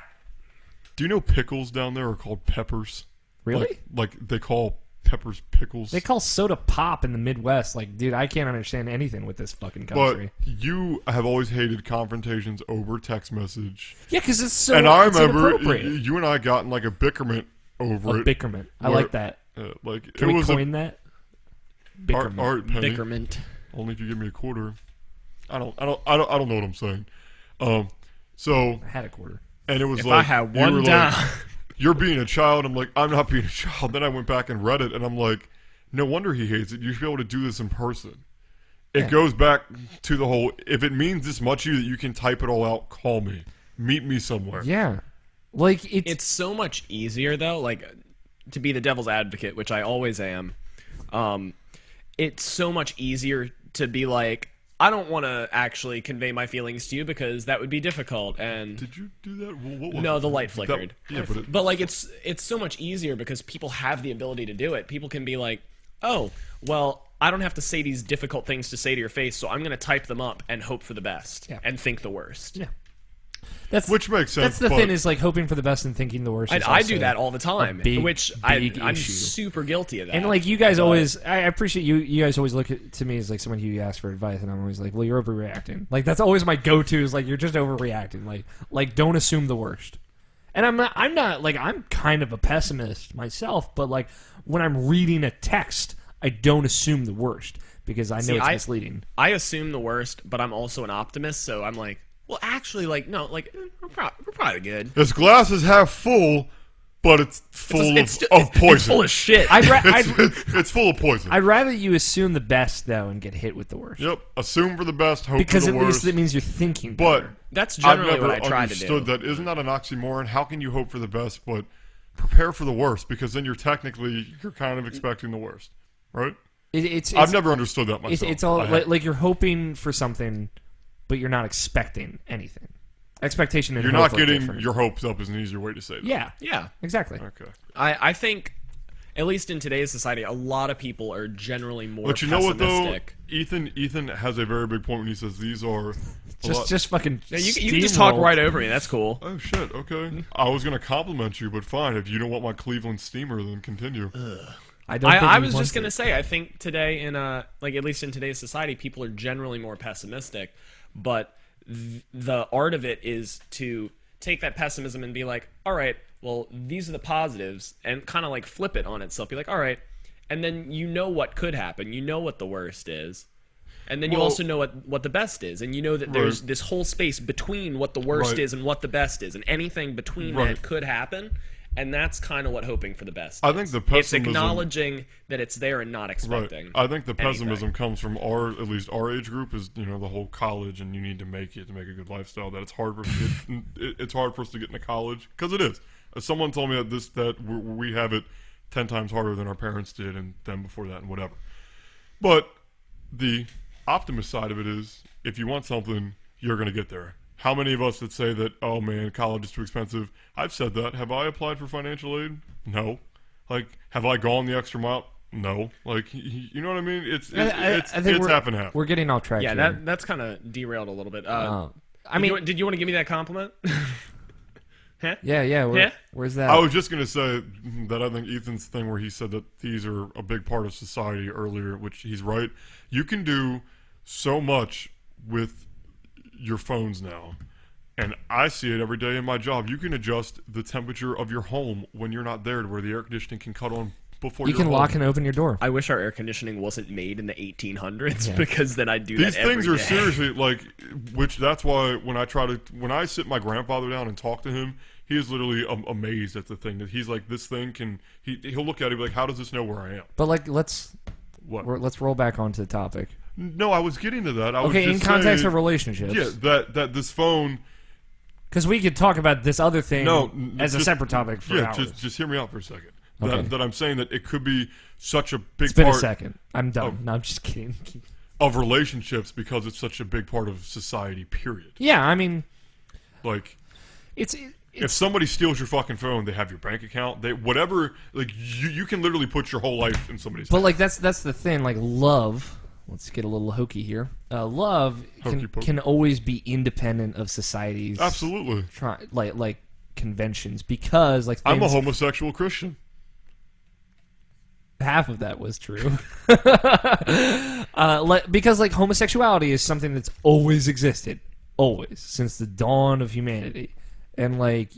Do you know pickles down there are called peppers? Really? Like they call peppers pickles. They call soda pop in the Midwest. Like, dude, I can't understand anything with this fucking but country. you have always hated confrontations over text message. Yeah, because it's so. And I it's remember inappropriate. you and I got in like a bickerment over A it. bickerment. I where- like that. Like Can it we was coin that? Bickerman. art penny. Bickerment. Only if you give me a quarter. I don't know what I'm saying. So I had a quarter. and it was If like I had you were one like, dime. you're being a child. I'm like, I'm not being a child. Then I went back and read it, and I'm like, no wonder he hates it. You should be able to do this in person. It Yeah. goes back to the whole, if it means this much to you that you can type it all out, call me. Meet me somewhere. Yeah. Like, It's so much easier though, like to be the devil's advocate, which I always am. It's so much easier to be like, I don't want to actually convey my feelings to you because that would be difficult. And Did you do that? What was no, it? the light That- flickered. yeah, but it, But like it's so much easier because people have the ability to do it. People can be like, "Oh, well, I don't have to say these difficult things to say to your face, so I'm going to type them up and hope for the best Yeah. and think the worst." Yeah. That's which makes sense. that's the but thing is like hoping for the best and thinking the worst. And is I also do that all the time, big, which big I'm issue. super guilty of that. And like you guys always, I appreciate you. You guys always look to me as like someone who you ask for advice, and I'm always like, well, you're overreacting. Like that's always my go-to is like you're just overreacting. Like don't assume the worst. And I'm not like I'm kind of a pessimist myself, but like when I'm reading a text, I don't assume the worst because I know See, it's misleading. I assume the worst, but I'm also an optimist, so I'm like, well, actually, like, no, like, we're probably good. this glass is half full, but it's full It's of poison. It's full of shit. It's full of poison. I'd rather you assume the best though and get hit with the worst. Yep. Assume for the best, hope Because for at the least worst. it means you're thinking. But better. That's I've generally never what I try to understood do. that. Isn't that an oxymoron? How can you hope for the best but prepare for the worst? Because then you're kind of expecting the worst, right? It's I've never understood that It's, myself. it's all I have. like you're hoping for something, but you're not expecting anything. Expectation and You're hope not are getting different. your hopes up is an easier way to say that. Yeah, Yeah. exactly. Okay. I think, at least in today's society, a lot of people are generally more But you know what though? pessimistic. Ethan has a very big point when he says these are Just fucking. Yeah, you can just talk steamroll. right over me. That's cool. Oh shit, okay. I was gonna compliment you, but fine. If you don't want my Cleveland steamer, then continue. I don't. Think I he was wants just gonna it. say, I think today in like at least in today's society, people are generally more pessimistic, but the art of it is to take that pessimism and be like, all right, well, these are the positives, and kind of like flip it on itself. Be like, all right, and then you know what could happen. You know what the worst is. And then you Well- also know what the best is, and you know that there's Right. this whole space between what the worst Right. is and what the best is, and anything between Right. that could happen. And that's kind of what hoping for the best. I is. think the it's pessimism- acknowledging that it's there and not expecting. Right. I think the pessimism anything. comes from at least our age group is the whole college and you need to make it to make a good lifestyle. That it's hard for us to it's hard for us to get into college because it is. Someone told me that we have it 10 times harder than our parents did and them before that and whatever. But the optimist side of it is if you want something, you're going to get there. How many of us that say that, oh man, college is too expensive? I've said that. Have I applied for financial aid? No. Like, have I gone the extra mile? No. Like, you know what I mean? It's I think it's we're, half and half. We're getting off track. Yeah, here. that's kind of derailed a little bit. I mean, did you want to give me that compliment? yeah. Yeah. Where's that? I was just going to say that I think Ethan's thing where he said that these are a big part of society earlier, which he's right. You can do so much with your phones now. And I see it every day in my job. You can adjust the temperature of your home when you're not there to where the air conditioning can cut on before you you're can home. lock and open your door. I wish our air conditioning wasn't made in the 1800s Yeah. because then I'd do These that every things are day. seriously like, that's why when I sit my grandfather down and talk to him, he is literally amazed at the thing that he's like, this thing can. He'll look at it and be like, how does this know where I am? But like, let's What? roll back onto the topic. No, I was getting to that. I Okay, was in just context saying, of relationships. yeah, that this phone. Because we could talk about this other thing No, as a just- separate topic for Yeah, hours. just hear me out for a second. Okay. That I'm saying that it could be such a big It's been a part second. I'm done. Oh. No, I'm just kidding. of relationships because it's such a big part of society. Period. Yeah, I mean, Like. it's If somebody steals your fucking phone, they have your bank account. They whatever. Like you can literally put your whole life in somebody's. but like that's the thing. Like love. Let's get a little hokey here. Love Hokey pokey. can always be independent of society's Absolutely. like conventions because like I'm a things- homosexual Christian. half of that was true. Because like homosexuality is something that's always existed, always since the dawn of humanity, and like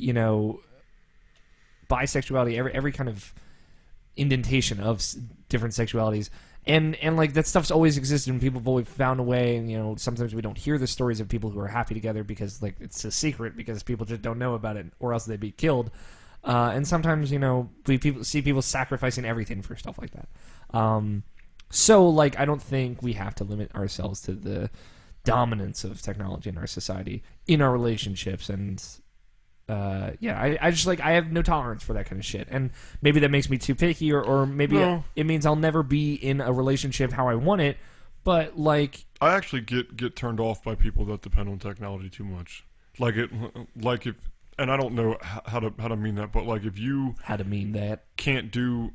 bisexuality, every kind of indentation of different sexualities. And like that stuff's always existed, and people have always found a way. And sometimes we don't hear the stories of people who are happy together because like it's a secret because people just don't know about it, or else they'd be killed. And sometimes we see people sacrificing everything for stuff like that. So like I don't think we have to limit ourselves to the dominance of technology in our society, in our relationships, and I just like I have no tolerance for that kind of shit, and maybe that makes me too picky, or maybe No. it means I'll never be in a relationship how I want it. But like, I actually get turned off by people that depend on technology too much. Like if, and I don't know how to mean that, but like if you how to mean that can't do,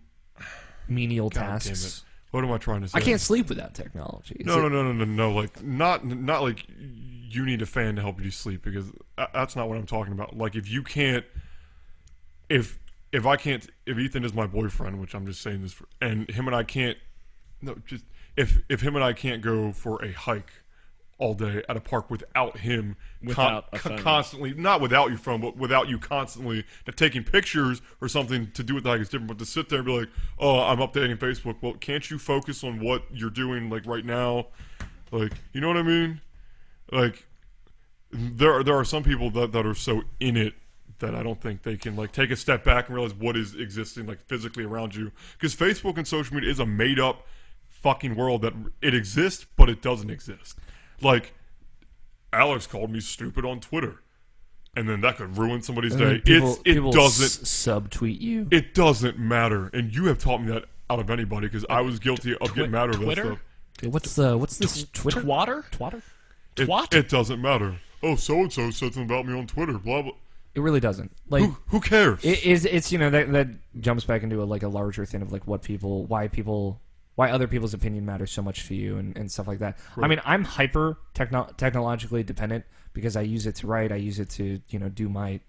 menial God damn tasks. it, what am I trying to say? I can't sleep without technology. Is No, it- no. Like not like you need a fan to help you sleep, because that's not what I'm talking about. Like if you can't, if Ethan is my boyfriend, which I'm just saying this for, and him and I can't, no, just if him and I can't go for a hike all day at a park without him Without a phone. constantly, not without your phone, but without you constantly taking pictures or something to do with the hike is different. But to sit there and be like, oh, I'm updating Facebook. Well, can't you focus on what you're doing like right now? Like, you know what I mean? Like, there are some people that are so in it that I don't think they can like take a step back and realize what is existing like physically around you. Because Facebook and social media is a made up fucking world that it exists, but it doesn't exist. Like, Alex called me stupid on Twitter, and then that could ruin somebody's and then day. people It doesn't subtweet you. it doesn't matter, and you have taught me that out of anybody, because I was guilty of getting mad over that Twitter? stuff. What's this Twitter? Twatter? Twat? It doesn't matter. Oh, so and so said something about me on Twitter. Blah blah. It really doesn't. Like Who cares? it's that jumps back into a larger thing of like why other people's opinion matters so much to you and stuff like that. I mean, I'm hyper technologically dependent because I use it to write. I use it to do my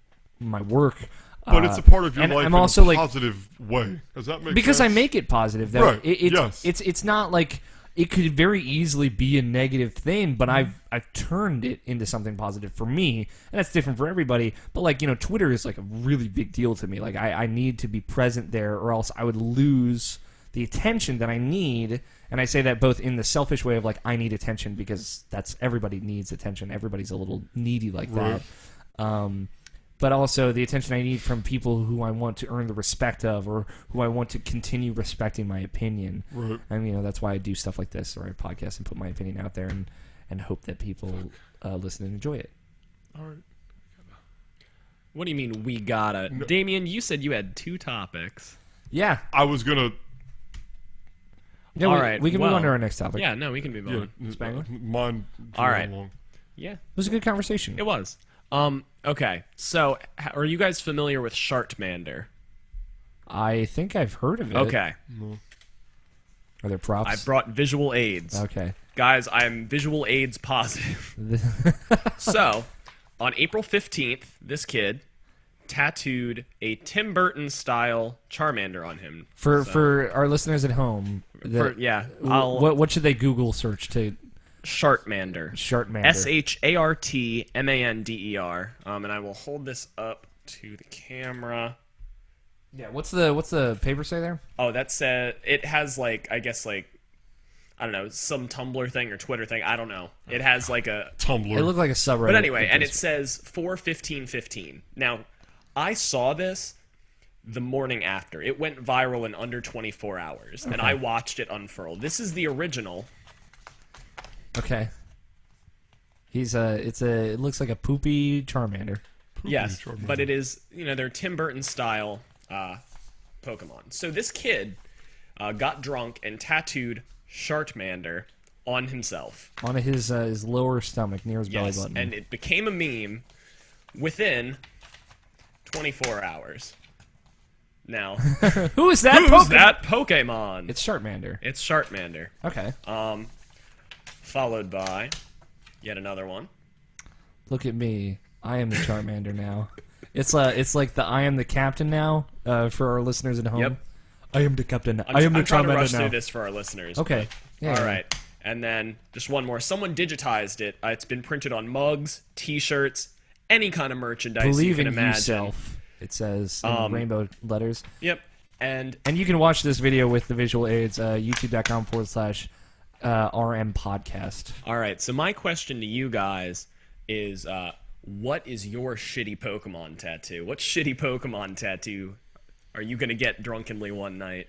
work. But it's a part of your and life I'm in also, a like, positive way. Does that make because sense? I make it positive. That Right, It's yes. it's not like it could very easily be a negative thing, but Mm-hmm. I've turned it into something positive for me, and that's different for everybody. But like Twitter is like a really big deal to me. Like I need to be present there, or else I would lose the attention that I need. And I say that both in the selfish way of like I need attention, because everybody needs attention. Everybody's a little needy like Right. that. But also the attention I need from people who I want to earn the respect of, or who I want to continue respecting my opinion. Right. And that's why I do stuff like this, or I podcast and put my opinion out there, and hope that people listen and enjoy it. All right. What do you mean we gotta? Damien, you said you had 2 topics. Yeah. I was gonna. Yeah. All we, right, we can move well, on to our next topic. Yeah, no, we can move Yeah, on. Spangler? Mine. All right. Long. Yeah, It was a good conversation. it was. Okay, so are you guys familiar with Shartmander? I think I've heard of it. Okay, Are there props? I brought visual aids. Okay. Guys, I'm visual aids positive. So, on April 15th, this kid tattooed a Tim Burton style Charmander on him. For our listeners at home, what should they Google search to Shartmander. Shartmander? Shartmander. And I will hold this up to the camera. Yeah. What's the paper say there? Oh, that said, it has I guess I don't know, some Tumblr thing or Twitter thing. I don't know. It has a. Tumblr. It looked like a subreddit. But anyway, and it Facebook. says 4/15/15. Now, I saw this the morning after. It went viral in under 24 hours, and I watched it unfurl. This is the original. Okay. It looks like a poopy Charmander. Yes, Charmander. but it is, they're Tim Burton style Pokemon. So this kid got drunk and tattooed Shartmander on himself. On his lower stomach, near his belly Yes, button. and it became a meme within 24 hours. Now, Who is that? who's Pokemon? that Pokemon? It's Shartmander. It's Shartmander, Okay. followed by yet another one. Look at me. I am the Charmander now. It's like the I am the captain now for our listeners at home. Yep. I am the captain. I'm I am the trying to rush Charmander now. through this for our listeners. Okay. but- Yeah. All right. And then just one more. Someone digitized it. It's been printed on mugs, T-shirts, any kind of merchandise Believe you can in imagine. yourself. It says in rainbow letters. Yep. And And you can watch this video with the visual aids, youtube.com/RM podcast. all right, so my question to you guys is, what is your shitty Pokemon tattoo? What shitty Pokemon tattoo are you gonna get drunkenly one night?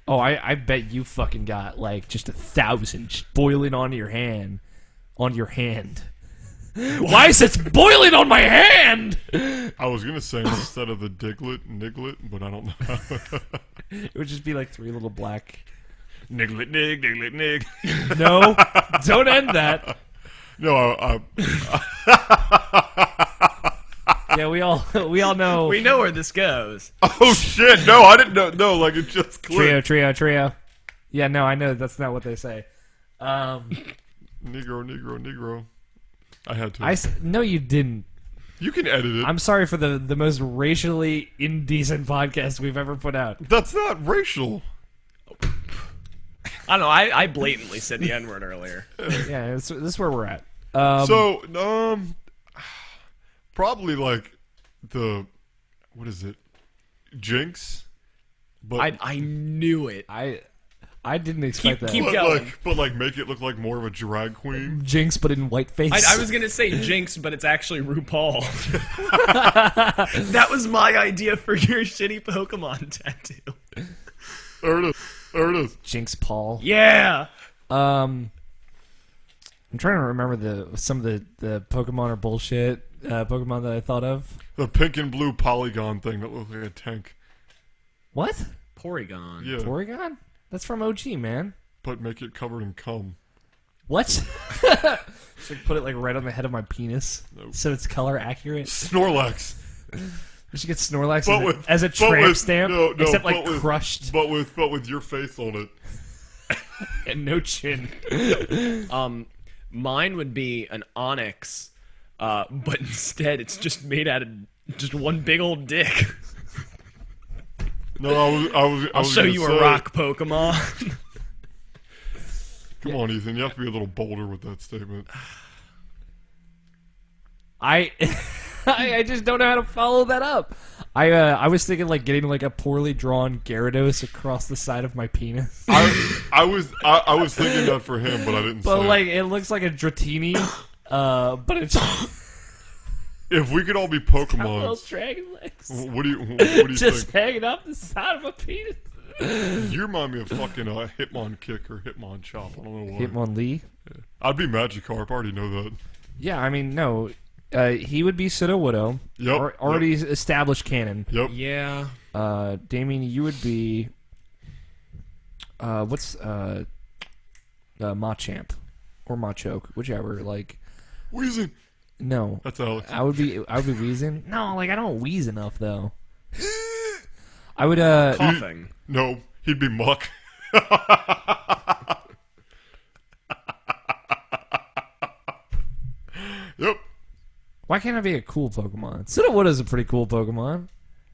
Oh, I bet you fucking got like just 1,000 just boiling on your hand. On your hand. Why is it boiling on my hand? I was gonna say instead of the Niglet, but I don't know. It would just be like 3 little black. Niglet, Nig. No, don't end that. No, I Yeah, we all know. We know where this goes. oh shit! No, I didn't know. No, like it just clicked. Trio. Yeah, no, I know that's not what they say. Negro. I had to. No, you didn't. You can edit it. I'm sorry for the most racially indecent podcast we've ever put out. That's not racial. I don't know. I blatantly said the N-word earlier. Yeah, this is where we're at. Probably like what is it? Jinx. But I knew it. I didn't expect that. keep going. But make it look like more of a drag queen. Jinx, but in whiteface. I was gonna say Jinx, but it's actually RuPaul. That was my idea for your shitty Pokemon tattoo. There it is. Jinx Paul. Yeah. I'm trying to remember some of the Pokemon or bullshit Pokemon that I thought of. The pink and blue polygon thing that looks like a tank. What? Porygon. Yeah. Porygon? That's from OG, man. But make it covered in cum. What? Should put it like right on the head of my penis, Nope. so it's color accurate. Snorlax. We should get Snorlax But as a but tramp with- stamp, no, except but like with- crushed But with your face on it. and no chin. Mine would be an Onyx, but instead it's just made out of just one big old dick. No, I I'll was show gonna you say, a rock Pokemon. Come on, Ethan. You have to be a little bolder with that statement. I just don't know how to follow that up. I was thinking like getting like a poorly drawn Gyarados across the side of my penis. I was thinking that for him, but I didn't. But say like it. it looks like a Dratini, but it's If we could all be little Pokemons, dragon legs what do you just think? hanging off the side of a penis. You remind me of fucking Hitmonchan or Hitmonchan. I don't know why. Hitmonlee. I'd be Magikarp. I already know that. Yeah, I mean no. He would be Sudowoodo. Yep. Already established canon. Yep. Yeah. Damien, you would be. What's Machamp or Machoke, whichever. Like, Weezing. no, That's Alex. I would be wheezing. No, like I don't wheeze enough though. I would Coughing. No, he'd be Muck. Yep. Why can't I be a cool Pokemon? Sudowoodo's a pretty cool Pokemon.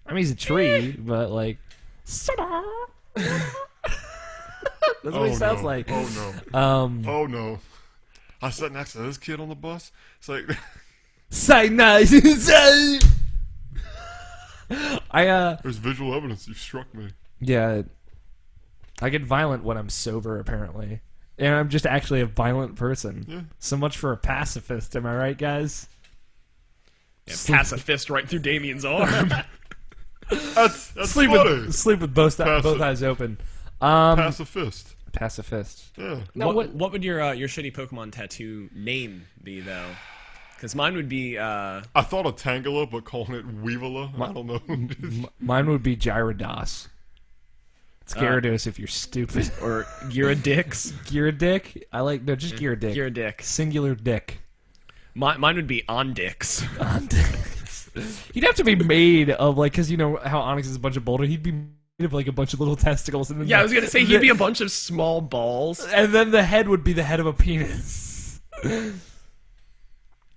I mean, he's a tree, but like. That's what he sounds no. like. Oh no. Oh no. I sat next to this kid on the bus. It's like Say nice. there's visual evidence. You struck me. Yeah. I get violent when I'm sober, apparently. And I'm just actually a violent person. Yeah. So much for a pacifist, am I right, guys? Yeah, pass a fist right through Damien's arm. That's Sleep funny. with both eyes open. Pacifist. Pacifist. Yeah. No, what would your shitty Pokemon tattoo name be though? Because mine would be I thought of Tangela, but calling it Weavela. I don't know. Mine would be Gyarados. It's Gyarados if you're stupid. or Gyarados. Gyaradik? I like, no, just Gyaradik. Gyarados. Singular dick. Mine would be Ondix. He'd have to be made of, like, because you know how Onyx is a bunch of boulder. He'd be made of, like, a bunch of little testicles. And then Yeah, I was gonna say he'd be a bunch of small balls. And then the head would be the head of a penis.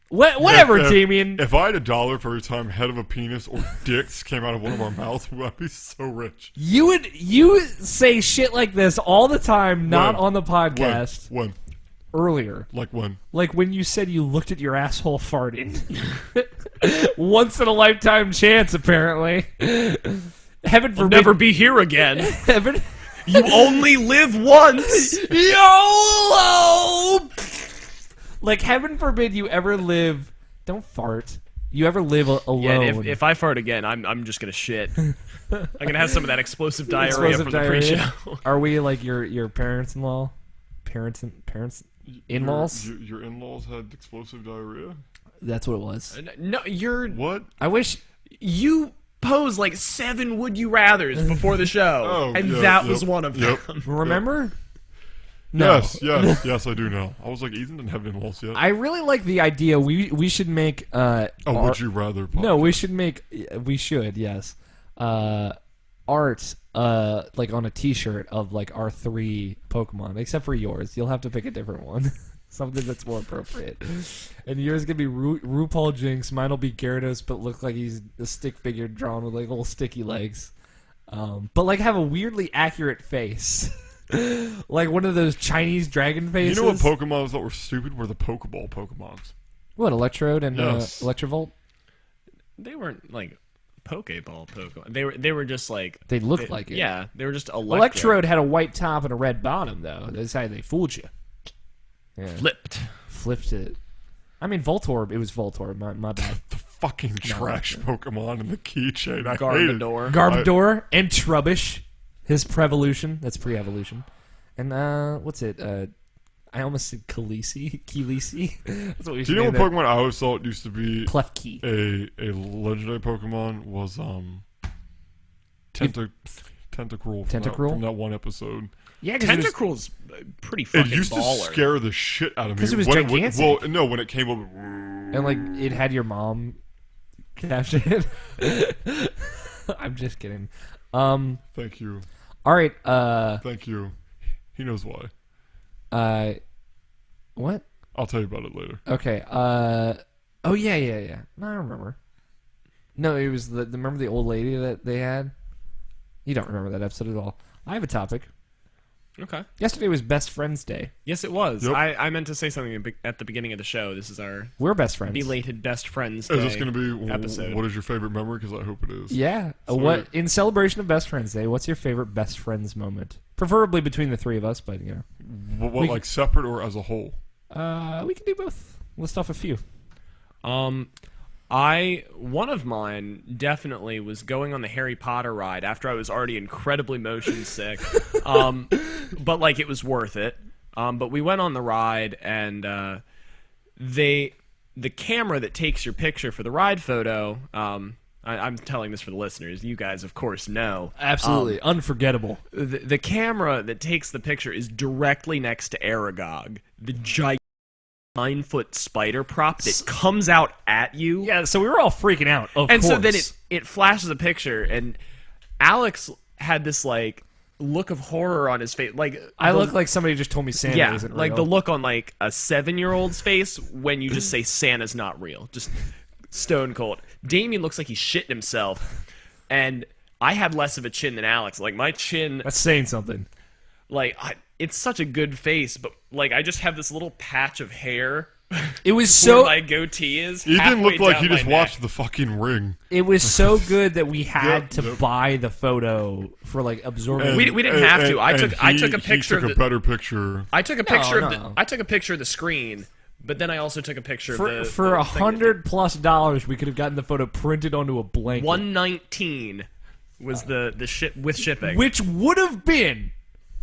Whatever, If- Damien. If I had $1 for every time head of a penis or dicks came out of one of our mouths, I'd be so rich. You say shit like this all the time, not When? on the podcast. When? Earlier. Like when? Like when you said you looked at your asshole farting. Once in a lifetime chance, apparently. Heaven I'll forbid. never be here again. Heaven. You only live once. YOLO! Like, heaven forbid you ever live. Don't fart. You ever live alone? Yeah, and if I fart again, I'm just gonna shit. I'm gonna have some of that explosive diarrhea Explosive from diarrhea? the pre-show. Are we like your parents-in-law? Parents in-laws? Your in-laws had explosive diarrhea. That's what it was. No, you're. What? I wish. You posed like 7 would you rather's before the show, Oh, and yeah, that yep, was one of yep. them. Remember? No. Yes, I do know. I was like, Ethan didn't have in-laws yet. I really like the idea. We should make. Would you rather? No, we should make. We should. Yes. Art. Like on a T-shirt of like our 3 Pokemon, except for yours. You'll have to pick a different one. Something that's more appropriate. And yours gonna be RuPaul Jinx. Mine'll be Gyarados, but look like he's a stick figure drawn with like little sticky legs. But like have a weirdly accurate face. Like one of those Chinese dragon faces. You know what Pokemons that were stupid were the Pokeball Pokemons. What, Electrode and Yes. Electrovolt? They weren't like Pokeball Pokemon. They were just like They looked like it. Yeah, they were just Electrode had a white top and a red bottom, though. That's how they fooled you. Yeah. flipped. It. I mean, Voltorb. It was Voltorb. My bad. The fucking trash Pokemon in the keychain. I hate it. Garbodor. Garbodor and Trubbish. His Prevolution. That's pre-evolution. And what's it? I almost said Khaleesi. Khaleesi. That's what we Do should you know what name Pokemon I always thought used to be Plefkey. a legendary Pokemon was Tentacruel. Tentacruel? From that one episode. Yeah, because Tentacruel's pretty It fucking used to baller. scare the shit out of me. 'Cause it was when gigantic. well, no, when it came over. and like it had your mom caption it. I'm just kidding. Thank you. All right. Thank you. He knows why. What? I'll tell you about it later. Okay. Oh yeah. No, I remember. No, it was the remember the old lady that they had. You don't remember that episode at all. I have a topic. Okay. Yesterday was Best Friends Day. Yes, it was. Yep. I meant to say something at the beginning of the show. This is our We're best friends. belated best friends Is day this going to be episode. what is your favorite memory? Because I hope it is. Yeah. So What in celebration of Best Friends Day? What's your favorite Best Friends moment? Preferably between the 3 of us, but you know, What, like separate or as a whole? we can do both. List off a few. One of mine definitely was going on the Harry Potter ride after I was already incredibly motion sick. But like it was worth it. But we went on the ride and the camera that takes your picture for the ride photo, I'm telling this for the listeners. You guys, of course, know. Absolutely unforgettable. The camera that takes the picture is directly next to Aragog, the giant 9-foot spider prop that comes out at you. Yeah. So we were all freaking out. Of And course. so then it flashes a picture, and Alex had this like look of horror on his face. Like I the- look like somebody just told me Santa yeah, isn't like real. the look on like a 7-year-old's face when you just say Santa's not real, just stone cold. Damien looks like he's shitting himself, and I had less of a chin than Alex. Like my chin, That's saying something. like it's such a good face, but like I just have this little patch of hair. It was Where so. my goatee is. He didn't halfway look like down he my just neck. watched the fucking Ring. It was so good that we had Yep, to yep. buy the photo for like absorbing. And- We didn't have to. I and took a picture He of took the- a better picture. I took a picture No, of no. I took a picture of the screen, but then I also took a picture for of the for the thing that- $100+ we could have gotten the photo printed onto a blanket, 119 was the ship with shipping. which would have been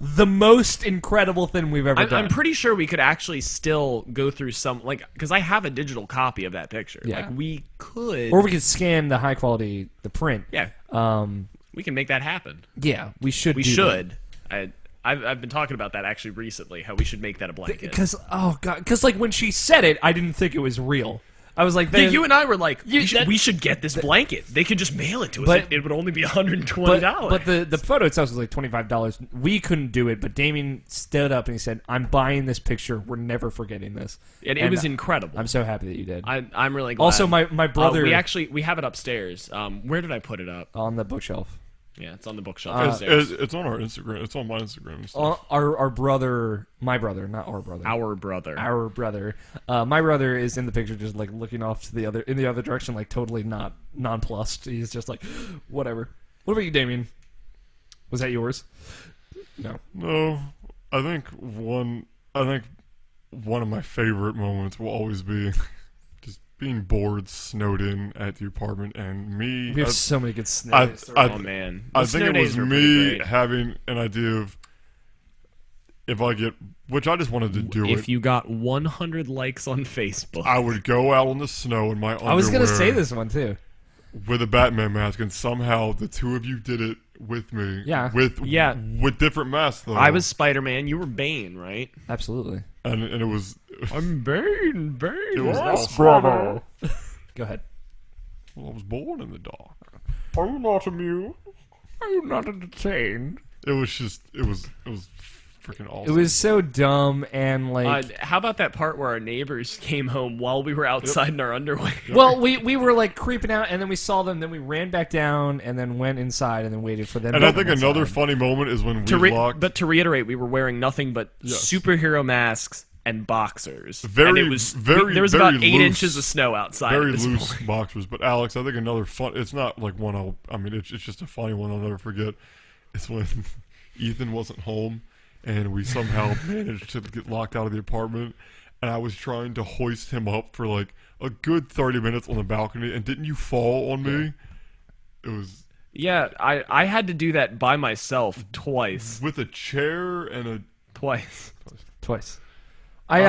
the most incredible thing we've ever done. I'm pretty sure we could actually still go through some because I have a digital copy of that picture. Yeah. Like we could, or we could scan the high quality the print. yeah, we can make that happen. Yeah, we should. We do should. I've been talking about that actually recently. How we should make that a blanket. because like when she said it, I didn't think it was real. I was like, Yeah, you and I were like, that- we should get this blanket. They could just mail it to us. But- It would only be $120. But the photo itself was like $25. We couldn't do it, but Damien stood up and he said, "I'm buying this picture. We're never forgetting this." and it was incredible. I'm so happy that you did. I'm really glad. Also, my brother we have it upstairs. Where did I put it up? on the bookshelf. Yeah, it's on the bookshelf It's, upstairs. it's on our Instagram. It's on my Instagram. and stuff. Our brother, my brother, not our brother. Our brother. Our brother. My brother is in the picture, just like looking off to in the other direction, like totally not nonplussed. He's just like, whatever. What about you, Damien? Was that yours? No. No, I think one of my favorite moments will always be just being bored, snowed in at the apartment, and me. We have so many good snow I- days. I- Oh man, I Those think snow it was days were pretty me great. having an idea of if I get, which I just wanted to do it. If you got 100 likes on Facebook, I would go out on the snow in my underwear I was gonna say this one too. with a Batman mask, and somehow the two of you did it with me. Yeah. With different masks though. I was Spider-Man. You were Bane, right? Absolutely. and it was I'm Bane. Bane. it was awesome. Bravo. Go ahead. Well, I was born in the dark. Are you not immune? Are you not entertained? It was freaking It awesome. was so dumb and like. How about that part where our neighbors came home while we were outside in our underwear? Well, we were like creeping out, and then we saw them. Then we ran back down, and then went inside, and then waited for them. And to I think come another inside. funny moment is when we locked. But to reiterate, we were wearing nothing but Yes. superhero masks and boxers. Very- and it was very- there was very about 8 loose. inches of snow outside. Very at this loose point. boxers. But Alex, I think another fun. It's not like one. I mean, it's just a funny one. I'll never forget. It's when Ethan wasn't home, and we somehow managed to get locked out of the apartment. And I was trying to hoist him up for like a good 30 minutes on the balcony. And didn't you fall on me? It was Yeah, I had to do that by myself twice. with a chair and a. Twice. Twice. I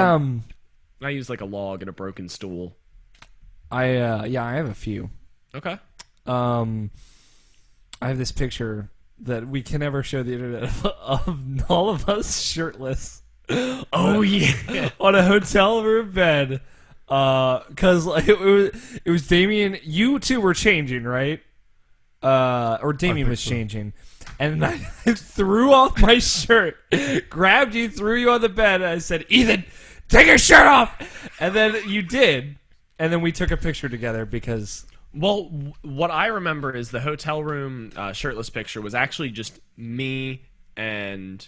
I used like a log and a broken stool. I have a few. Okay. I have this picture that we can never show the internet of all of us shirtless. Oh yeah. On a hotel room bed. Cause like it was Damien. You two were changing, right? Or Damien think was so. changing, and I threw off my shirt, grabbed you, threw you on the bed, and I said, "Ethan, take your shirt off." And then you did, and then we took a picture together because Well, what I remember is the hotel room shirtless picture was actually just me and.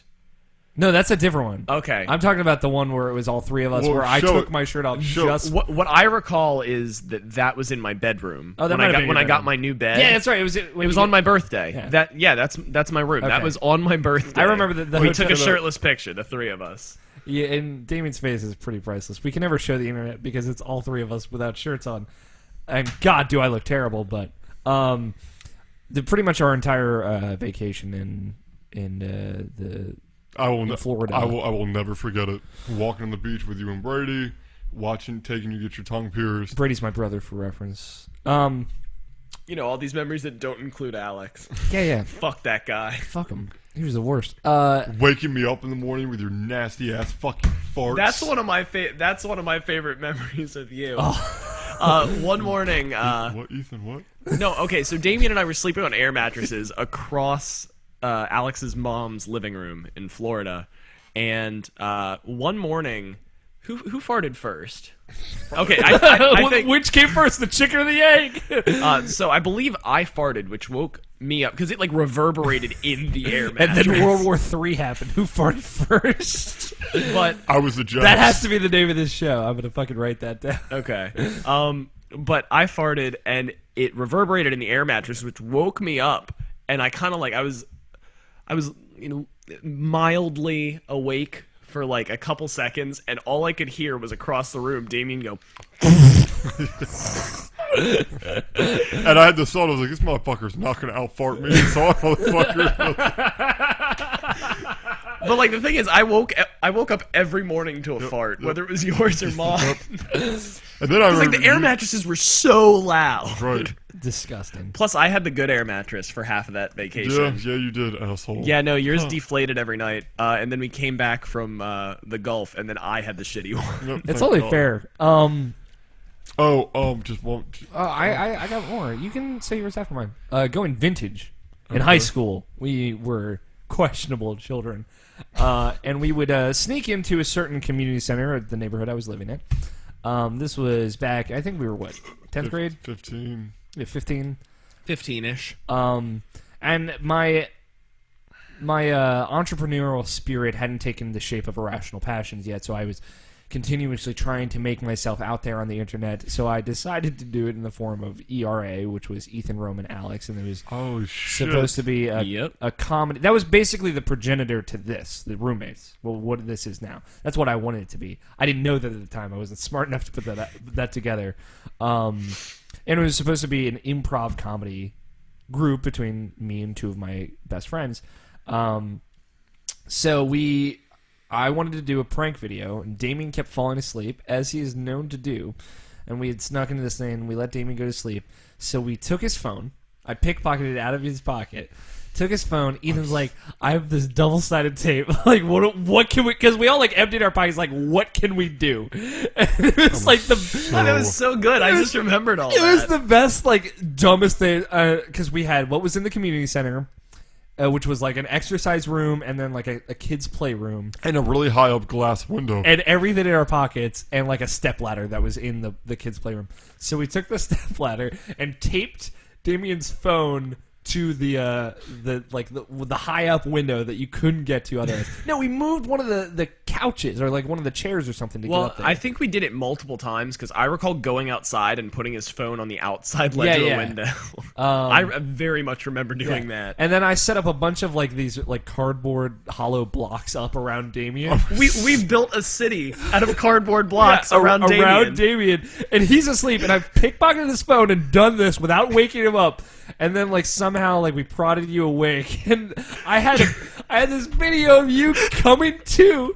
no, that's a different one. Okay. I'm talking about the one where it was all three of us, Well, where I show took it. my shirt off Show- just. What I recall is that was in my bedroom. Oh, that when might I have got been when your I got bedroom. my new bed. Yeah, that's right. It was. It was on my birthday. Yeah. That's my room. That Okay. was on my birthday. I remember the we hotel- took a shirtless picture, the three of us. Yeah, and Damien's face is pretty priceless. We can never show the internet because it's all three of us without shirts on. And God, do I look terrible! But pretty much our entire vacation in I will. Florida. I will never forget it. Walking on the beach with you and Brady, taking you get your tongue pierced. Brady's my brother for reference. You know, all these memories that don't include Alex. Yeah. Fuck that guy. Fuck him. He was the worst. Waking me up in the morning with your nasty ass fucking farts. That's one of my favorite memories of you. One morning, What, Ethan? What? no, okay, so Damien and I were sleeping on air mattresses across Alex's mom's living room in Florida, and one morning, who farted first? Okay, I think which came first, the chicken or the egg? so. I believe I farted, which woke me up because it like reverberated in the air And mattress. then World War III happened. Who farted first? But I was the judge. That has to be the name of this show. I'm gonna fucking write that down. okay, but I farted and it reverberated in the air mattress, which woke me up, and I kind of like I was mildly awake for like a couple seconds, and all I could hear was across the room Damien go. And I had the thought, I was like, this motherfucker's not gonna out fart me. So I motherfucker. But like the thing is, I woke up every morning to a fart, whether it was yours or mine. And then I Like remember the air mattresses were so loud. Right. Disgusting. Plus, I had the good air mattress for half of that vacation. Yeah, you did, asshole. Yeah, no, yours deflated every night, and then we came back from the Gulf, and then I had the shitty one. Yep, It's thank only God. fair. Just one. I got more. You can say yours after mine. Going vintage. In high school, we were questionable children, and we would sneak into a certain community center at the neighborhood I was living in. This was back. I think we were what, 10th grade, 15. yeah, 15. 15-ish. And my entrepreneurial spirit hadn't taken the shape of irrational passions yet, so I was continuously trying to make myself out there on the internet. So I decided to do it in the form of ERA, which was Ethan, Roman, Alex, and it was Oh shit! supposed to be Yep. a comedy. That was basically the progenitor to this, the Roommates. Well, what this is now. That's what I wanted it to be. I didn't know that at the time. I wasn't smart enough to put that together. And it was supposed to be an improv comedy group between me and two of my best friends. So I wanted to do a prank video, and Damien kept falling asleep, as he is known to do. And we had snuck into this thing, and we let Damien go to sleep. So we took his phone. I pickpocketed it out of his pocket. Took his phone. Ethan's like, I have this double-sided tape. Like, what can we... Because we all, like, emptied our pockets, like, what can we do? And it was, like, the... Oh, that was so good. I just remembered all It that. was the best, like, dumbest thing. Because we had what was in the community center, which was, like, an exercise room and then, like, a kid's playroom. And a really high up glass window. And everything in our pockets, and like a stepladder that was in the kids' playroom. So we took the stepladder and taped Damien's phone to the high up window that you couldn't get to otherwise. No, we moved one of the couches or like one of the chairs or something to get Well, up there. I think we did it multiple times because I recall going outside and putting his phone on the outside ledge of the window. I very much remember doing that. And then I set up a bunch of like these like cardboard hollow blocks up around Damien. We built a city out of cardboard blocks around Damien. And he's asleep, and I've pickpocketed his phone and done this without waking him up. And then like somehow like we prodded you awake, and I had this video of you coming to,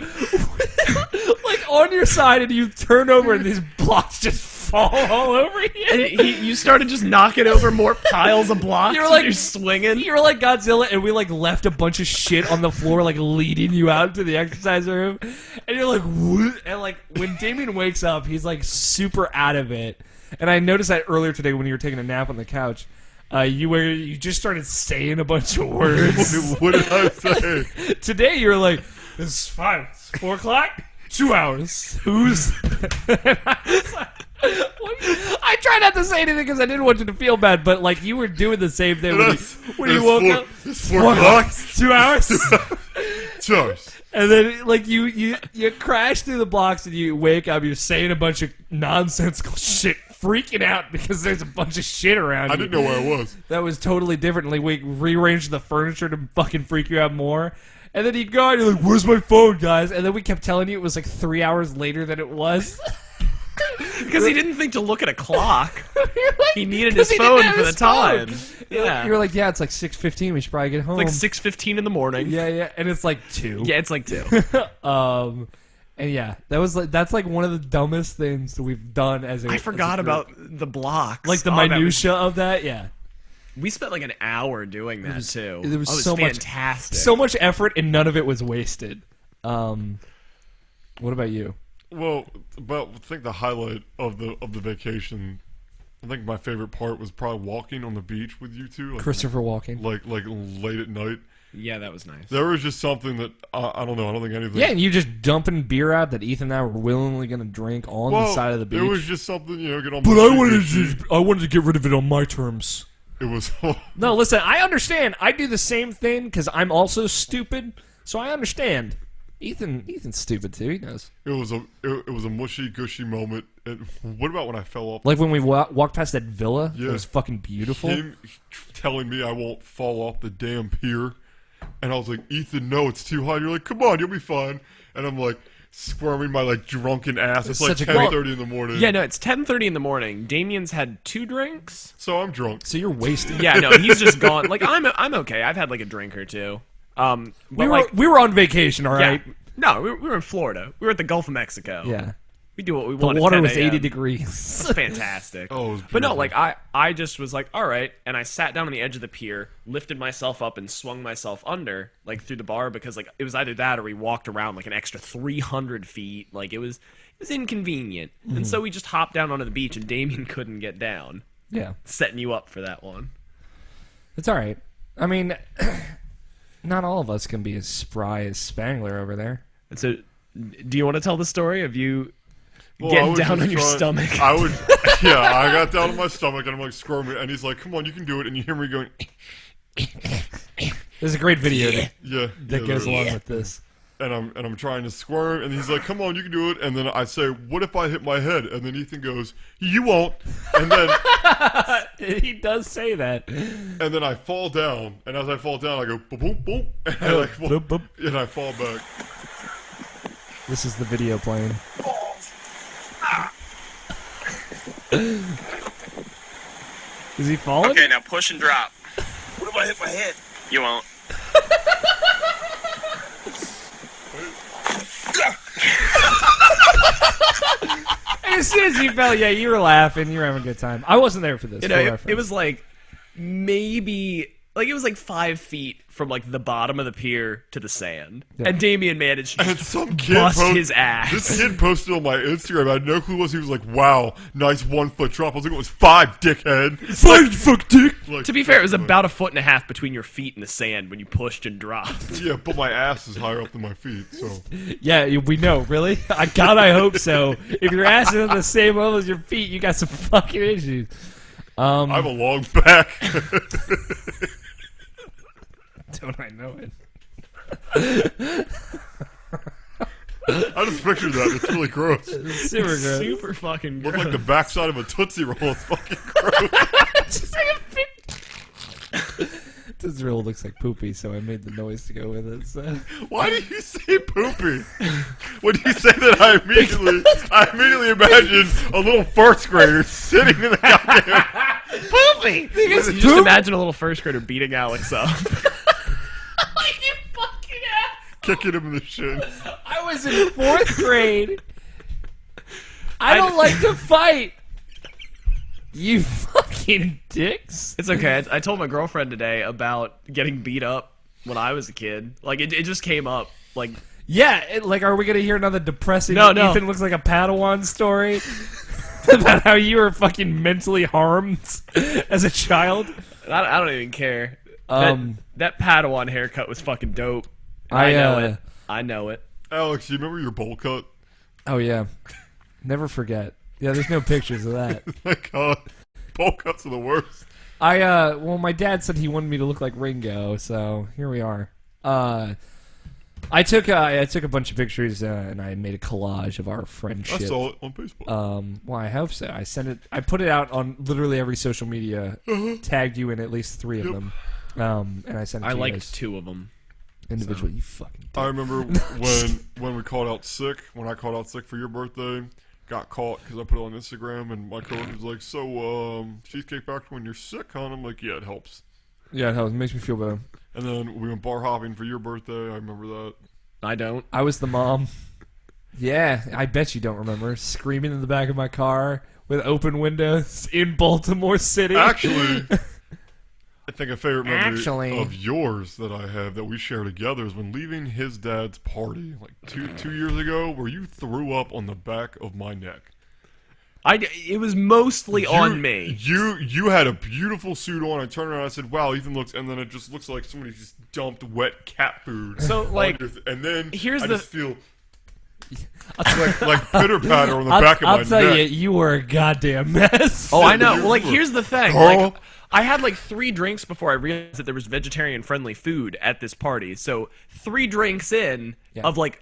like on your side, and you turn over, and these blocks just fall all over you. And you started just knocking over more piles of blocks. You're like- you're swinging. You were like Godzilla, and we like left a bunch of shit on the floor, like leading you out to the exercise room. And you're like, what? And like when Damien wakes up, he's like super out of it. And I noticed that earlier today when you were taking a nap on the couch. You just started saying a bunch of words. What did I say? Today you were like, "This is fine. It's 4 o'clock. 2 hours. Who's?" I try not to say anything because I didn't want you to feel bad, but like you were doing the same thing when you woke up. It's 4 o'clock. 2 hours. 2 hours. And then, like, you crash through the blocks and you wake up, you're saying a bunch of nonsensical shit, freaking out because there's a bunch of shit around you. I didn't know where I was. That was totally different. Like, we rearranged the furniture to fucking freak you out more. And then you'd go and you're like, where's my phone, guys? And then we kept telling you it was like 3 hours later than it was. Because he didn't think to look at a clock. You're like, He needed 'cause his he didn't phone have for the his phone. time. Yeah. You were like, yeah, it's like 6:15. We should probably get home. Like 6:15 in the morning. Yeah. And it's like 2. Yeah, it's like 2. And yeah, that's like one of the dumbest things that we've done as a I forgot as a group. about the blocks. Like the Oh, that was- minutia of that, yeah. We spent like an hour doing that too. It was Oh, so much- fantastic. So much effort and none of it was wasted. What about you? Well, but I think the highlight of the vacation, I think my favorite part was probably walking on the beach with you two, like, Christopher Walken. like late at night. Yeah, that was nice. There was just something that I don't know. I don't think anything. Yeah, and you just dumping beer out that Ethan and I were willingly going to drink on the side of the beach. It was just something, get on. but my I wanted to get rid of it on my terms. It was. No, listen, I understand. I do the same thing because I'm also stupid, so I understand. Ethan's stupid too. He knows. It was a mushy gushy moment. And what about when I fell off? Like when we walked past that villa. Yeah. It was fucking beautiful. Him telling me I won't fall off the damn pier, and I was like, Ethan, no, it's too high. You're like, come on, you'll be fine. And I'm like squirming my like drunken ass. It's like Such a- 10:30 in the morning. Yeah, no, it's 10:30 in the morning. Damien's had 2 drinks. So I'm drunk. So you're wasted. Yeah, no, he's just gone. Like I'm okay. I've had like a drink or two. But We were on vacation, all right. yeah, no, we were in Florida. We were at the Gulf of Mexico. Yeah. We do what we The want. water at 10 was 80 a.m. degrees. It's fantastic. Oh, it was but no, beautiful. like I just was like, all right, and I sat down on the edge of the pier, lifted myself up, and swung myself under, like through the bar, because like it was either that or we walked around like an extra 300 feet. Like it was inconvenient, and so we just hopped down onto the beach, and Damien couldn't get down, Yeah. setting you up for that one. It's all right. I mean, not all of us can be as spry as Spangler over there. And so, do you want to tell the story of you Well, I getting was down just on your trying- stomach? I would, yeah, I got down on my stomach and I'm like squirming, and he's like, "Come on, you can do it," and you hear me going, There's a great video "Yeah." that goes along with this. I'm trying to squirm, and he's like, "Come on, you can do it." And then I say, "What if I hit my head?" And then Ethan goes, "You won't." And then He does say that. and then I fall down, and as I fall down, I go boom, boom, boom, and I like fall, Boop, boop. and I fall back. This is the video playing. Is he falling? Okay, now push and drop. What if I hit my head? You won't. And as soon as you fell, yeah, you were laughing. You were having a good time. I wasn't there for this. You for know, it reference. was like maybe like it was like 5 feet from like the bottom of the pier to the sand, Yeah. and Damien managed to And just some kid bust post- his ass. This kid posted on my Instagram. I had no clue what it was. He was like, "Wow, nice 1 foot drop." I was like, "It was 5, dickhead." 5, fuck dick. Like, To be fair, it was about 1.5 feet between your feet and the sand when you pushed and dropped. yeah, but my ass is higher up than my feet, so Yeah, we know. Really? I hope so. If your ass is on the same level as your feet, you got some fucking issues. I have a long back. Don't I know it? I just pictured that. It's really gross. Super gross. Super fucking Look gross. like the backside of a Tootsie Roll. It's fucking gross. Just like a fit. This roll looks like poopy, so I made the noise to go with it. So. Why do you say poopy? When you say that, I immediately imagine a little first grader sitting in the goddamn poopy. You just imagine a little first grader beating Alex up. You fucking ass! kicking him in the shin. I was in 4th grade. I don't like to fight. You fucking dicks. It's okay. I told my girlfriend today about getting beat up when I was a kid. Like it just came up. Like Yeah, like, are we gonna hear another depressing No. Ethan looks like a Padawan story? About how you were fucking mentally harmed as a child? I don't even care. That Padawan haircut was fucking dope. I, I know uh, it. I know it. Alex, you remember your bowl cut? Oh, yeah. Never forget. Yeah, there's no pictures of that. My God, bowl cuts are the worst. Well, my dad said he wanted me to look like Ringo, so here we are. I took a bunch of pictures and I made a collage of our friendship. I saw it on Facebook. Well, I hope so. I put it out on literally every social media, tagged you in at least 3 of them, and I sent it to I you liked guys 2 of them. individually. You fucking dick. I remember when we called out sick. When I called out sick for your birthday, got caught because I put it on Instagram, and my coworker was like, "So, cheesecake factory when you're sick, huh?" And I'm like, "Yeah, it helps." Yeah, it helps. It makes me feel better. And then we went bar hopping for your birthday. I remember that. I don't. I was the mom. Yeah, I bet you don't remember. Screaming in the back of my car with open windows in Baltimore City. Actually, I think a favorite memory Actually. of yours that I have that we share together is when leaving his dad's party like two years ago, where you threw up on the back of my neck. It was mostly on me. You had a beautiful suit on. I turned around and I said, "Wow, Ethan looks," and then it just looks like somebody just dumped wet cat food. So, on like, and then here's I the- just feel like pitter patter on the back of my I'll neck. tell you were a goddamn mess. Oh, I know. You Well, like, were- here's the thing. Carl? Like, I had like 3 drinks before I realized that there was vegetarian-friendly food at this party. So 3 drinks in of like,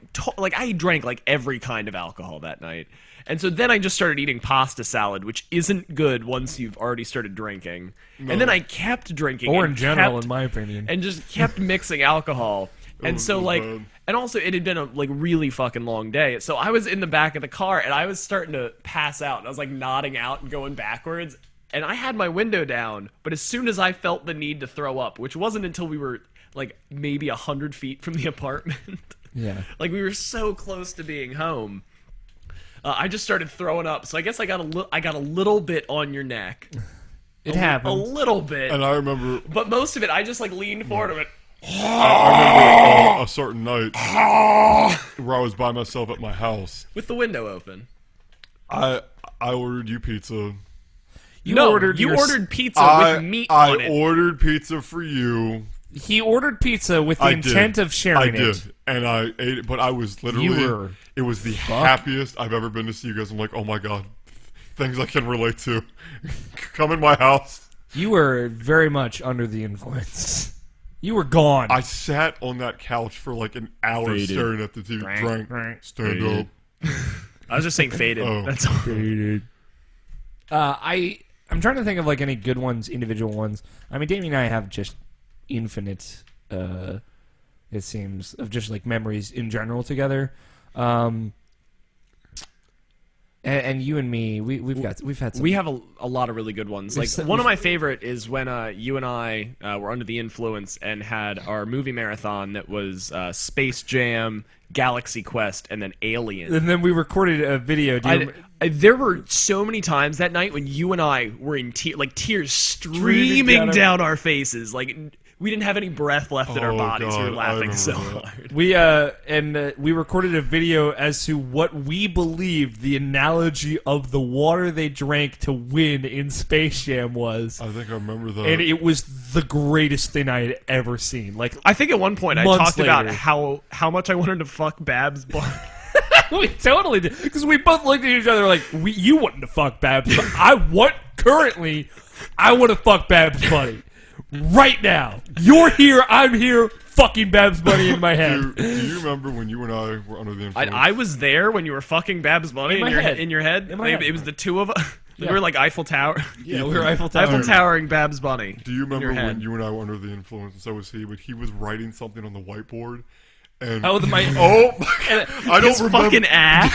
I drank like every kind of alcohol that night, and so then I just started eating pasta salad, which isn't good once you've already started drinking. And then I kept drinking, or and in general, kept- in my opinion. and just kept mixing alcohol. And was- so it was like, bad. and also it had been a like really fucking long day. So I was in the back of the car and I was starting to pass out. And I was like nodding out and going backwards. And I had my window down. But as soon as I felt the need to throw up, which wasn't until we were like maybe 100 feet from the apartment. Yeah. Like we were so close to being home. I just started throwing up. So I guess I got a little bit on your neck. It A happened. little bit. And I remember But most of it, I just like leaned forward and went, I remember a certain night where I was by myself at my house. with the window open. I ordered you pizza. You no, ordered you your- ordered pizza I with meat on it. ordered pizza for you. He ordered pizza with the I intent did. of sharing I did, it. and I ate it. But I was literally. You were it was the happiest I've ever been to see you guys. I'm like, oh my god, things I can relate to. Come in my house. You were very much under the influence. You were gone. I sat on that couch for like an hour Faded. staring at the TV. Drank. Stand Faded. up. I was just saying faded. Oh. That's all. I'm trying to think of like any good ones, individual ones. I mean, Damien and I have just infinite, it seems, of just like memories in general together. And you and me, we've had some. We have a lot of really good ones. Like We've- one of my favorite is when you and I were under the influence and had our movie marathon that was Space Jam, Galaxy Quest, and then Alien. And then we recorded a video. Do you remember- There were so many times that night when you and I were in tears streaming down our faces. Like we didn't have any breath left in our Oh, bodies. We God, were I laughing so remember that. hard. we recorded a video as to what we believed the analogy of the water they drank to win in Space Jam was. I think I remember that. And it was the greatest thing I had ever seen. Like I think at one point I Months talked about later. how much I wanted to fuck Babs butt. we totally did, because we both looked at each other like, you wanted to fuck Babs, but I want to fuck Babs Bunny right now. You're here, I'm here, fucking Babs Bunny in my head. do you remember when you and I were under the influence? I was there when you were fucking Babs Bunny In my head. in your head. In my head. It was the two of us. Yeah. We were like Eiffel Tower. Yeah, we were Eiffel Tower. Eiffel Towering Babs Bunny. Do you in your remember when head. you and I were under the influence, and so was he, but he was writing something on the whiteboard, and Oh, my I don't His remember. fucking ass.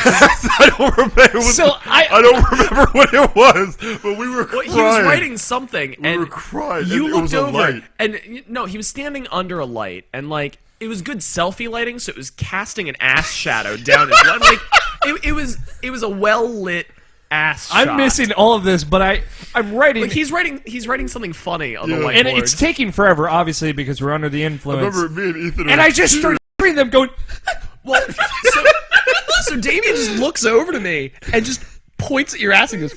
I don't remember. It was, So I don't remember what it was, but we were Well, crying. he was writing something, We and were crying. you and it looked was a over, light. and no, he was standing under a light, and like it was good selfie lighting, so it was casting an ass shadow down his leg. Like it was a well lit ass. I'm shot. missing all of this, but I'm writing, Like he's writing something funny on the Yeah. whiteboard. and it's taking forever, obviously, because we're under the I influence. remember me and Ethan. And I just started hearing them going, Well, so Damien just looks over to me and just points at your ass and goes.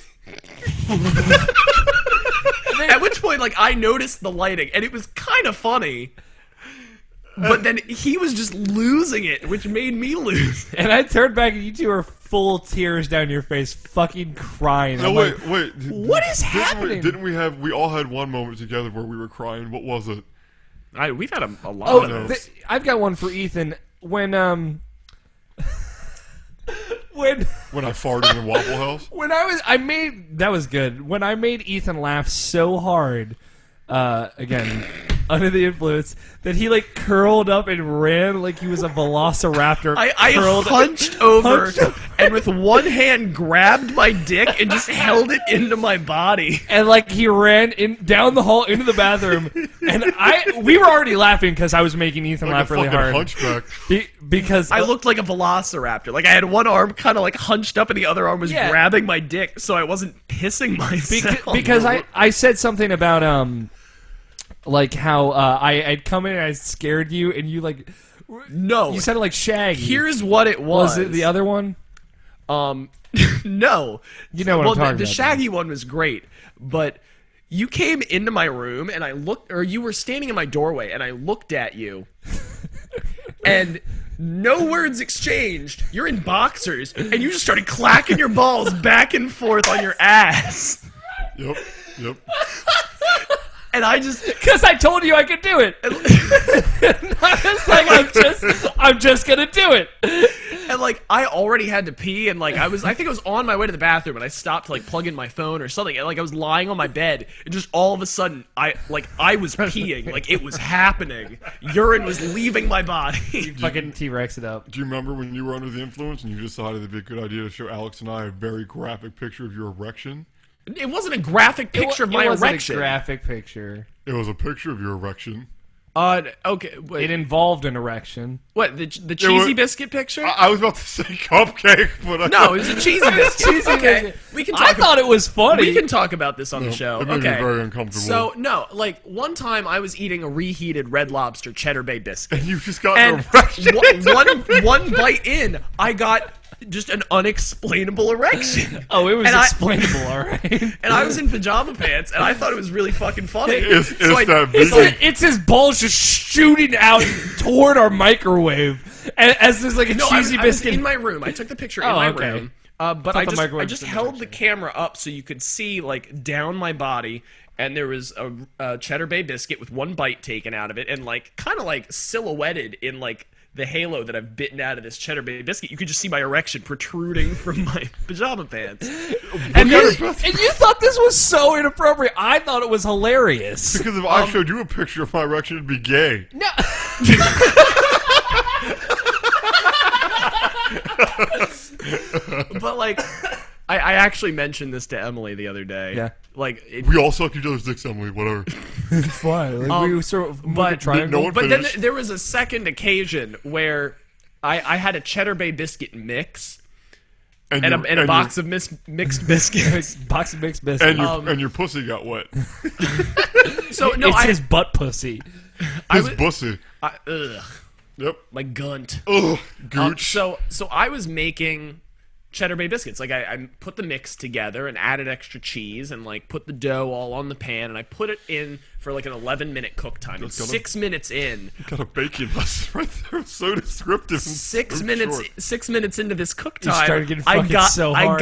At which point, like, I noticed the lighting, and it was kind of funny. But then he was just losing it, which made me lose. and I turned back and you two are full tears down your face, fucking crying. No, I'm wait, like, wait. what is Didn't happening? Didn't we have? We all had one moment together where we were crying. What was it? We've had a lot Oh, of those. I've got one for Ethan. When when When I farted in Waffle House. that was good. When I made Ethan laugh so hard, again, under the influence, that he like curled up and ran like he was a velociraptor. I curled hunched over hunched over. and with one hand grabbed my dick and just held it into my body. and like he ran down the hall into the bathroom, and we were already laughing because I was making Ethan Like laugh a really fucking hard. hunchback. Because I looked like a velociraptor. Like I had one arm kind of like hunched up and the other arm was Yeah. grabbing my dick so I wasn't pissing myself. because I said something about like how I'd come in and I scared you, and you like no. you sounded like Shaggy. Here's what it was. was it the other one? No. You know what well, I'm talking the about. Shaggy one was great, but you came into my room and I looked, or you were standing in my doorway and I looked at you, and no words exchanged. You're in boxers and you just started clacking your balls back and forth on your ass, Yep. Yep. and I just. Because I told you I could do it. And I was like, I'm just gonna do it. And like I already had to pee, and like I think I was on my way to the bathroom, and I stopped to like plug in my phone or something, and like I was lying on my bed, and just all of a sudden I was peeing, like it was happening. Urine was leaving my body. Fucking T-Rex it up. Do you remember when you were under the influence and you decided it'd be a good idea to show Alex and I a very graphic picture of your erection? It wasn't a graphic picture of my it wasn't erection. A graphic picture. It was a picture of your erection. Okay. Wait, It involved an erection. what the cheesy was- biscuit picture? I was about to say cupcake, but No, it was a cheesy biscuit. Cheesy Okay, biscuit. we can I talk. thought it was funny. We can talk about this on the show. it made me Okay. very uncomfortable. So no, like one time I was eating a reheated Red Lobster Cheddar Bay biscuit. And you just got And an erection. one bite in, I got just an unexplainable erection. Oh, it was And I- explainable, all right. And I was in pajama pants, and I thought it was really fucking funny. It's I- that big. It's his balls just shooting out toward our microwave as there's like a No, cheesy I was biscuit. in my room. I took the picture in Oh, my okay. room. But Thought I the just, microwave I was just in the held the picture. camera up so you could see like down my body, and there was a Cheddar Bay biscuit with one bite taken out of it, and like kind of like silhouetted in like the halo that I've bitten out of this Cheddar Bay biscuit. You could just see my erection protruding from my pajama pants. And you thought this was so inappropriate. I thought it was hilarious. Because if I showed you a picture of my erection, it'd be gay. No. But like, I actually mentioned this to Emily the other day. Yeah. Like, We all suck each other's dicks, Emily. Whatever. It's fine. Like, we sort of but triangle. no one But then finished. there was a second occasion where I had a Cheddar Bay biscuit mix and a box of mixed biscuits. box of mixed biscuits. and your pussy got wet. So no, it's his butt pussy. His pussy. Ugh, Yep. my gunt. Ugh. Gooch. So I was making Cheddar Bay biscuits. Like I put the mix together and added extra cheese and like put the dough all on the pan and I put it in for like an 11-minute cook time. And 6 minutes in, Got a bacon lesson right there. It's so descriptive. And 6 so minutes, short. 6 minutes into this cook You time, started getting I fucking got so I hard.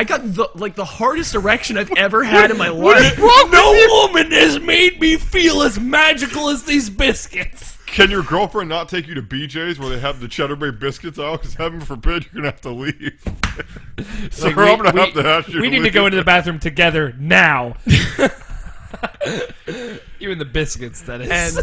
got the hardest erection I've ever had in my life. No woman has made me feel as magical as these biscuits. Can your girlfriend not take you to BJ's where they have the Cheddar Bay biscuits out? Because heaven forbid you're gonna have to leave. So Like, I'm gonna have to ask you. We need to leave. go into the bathroom together now. Even the biscuits, that is.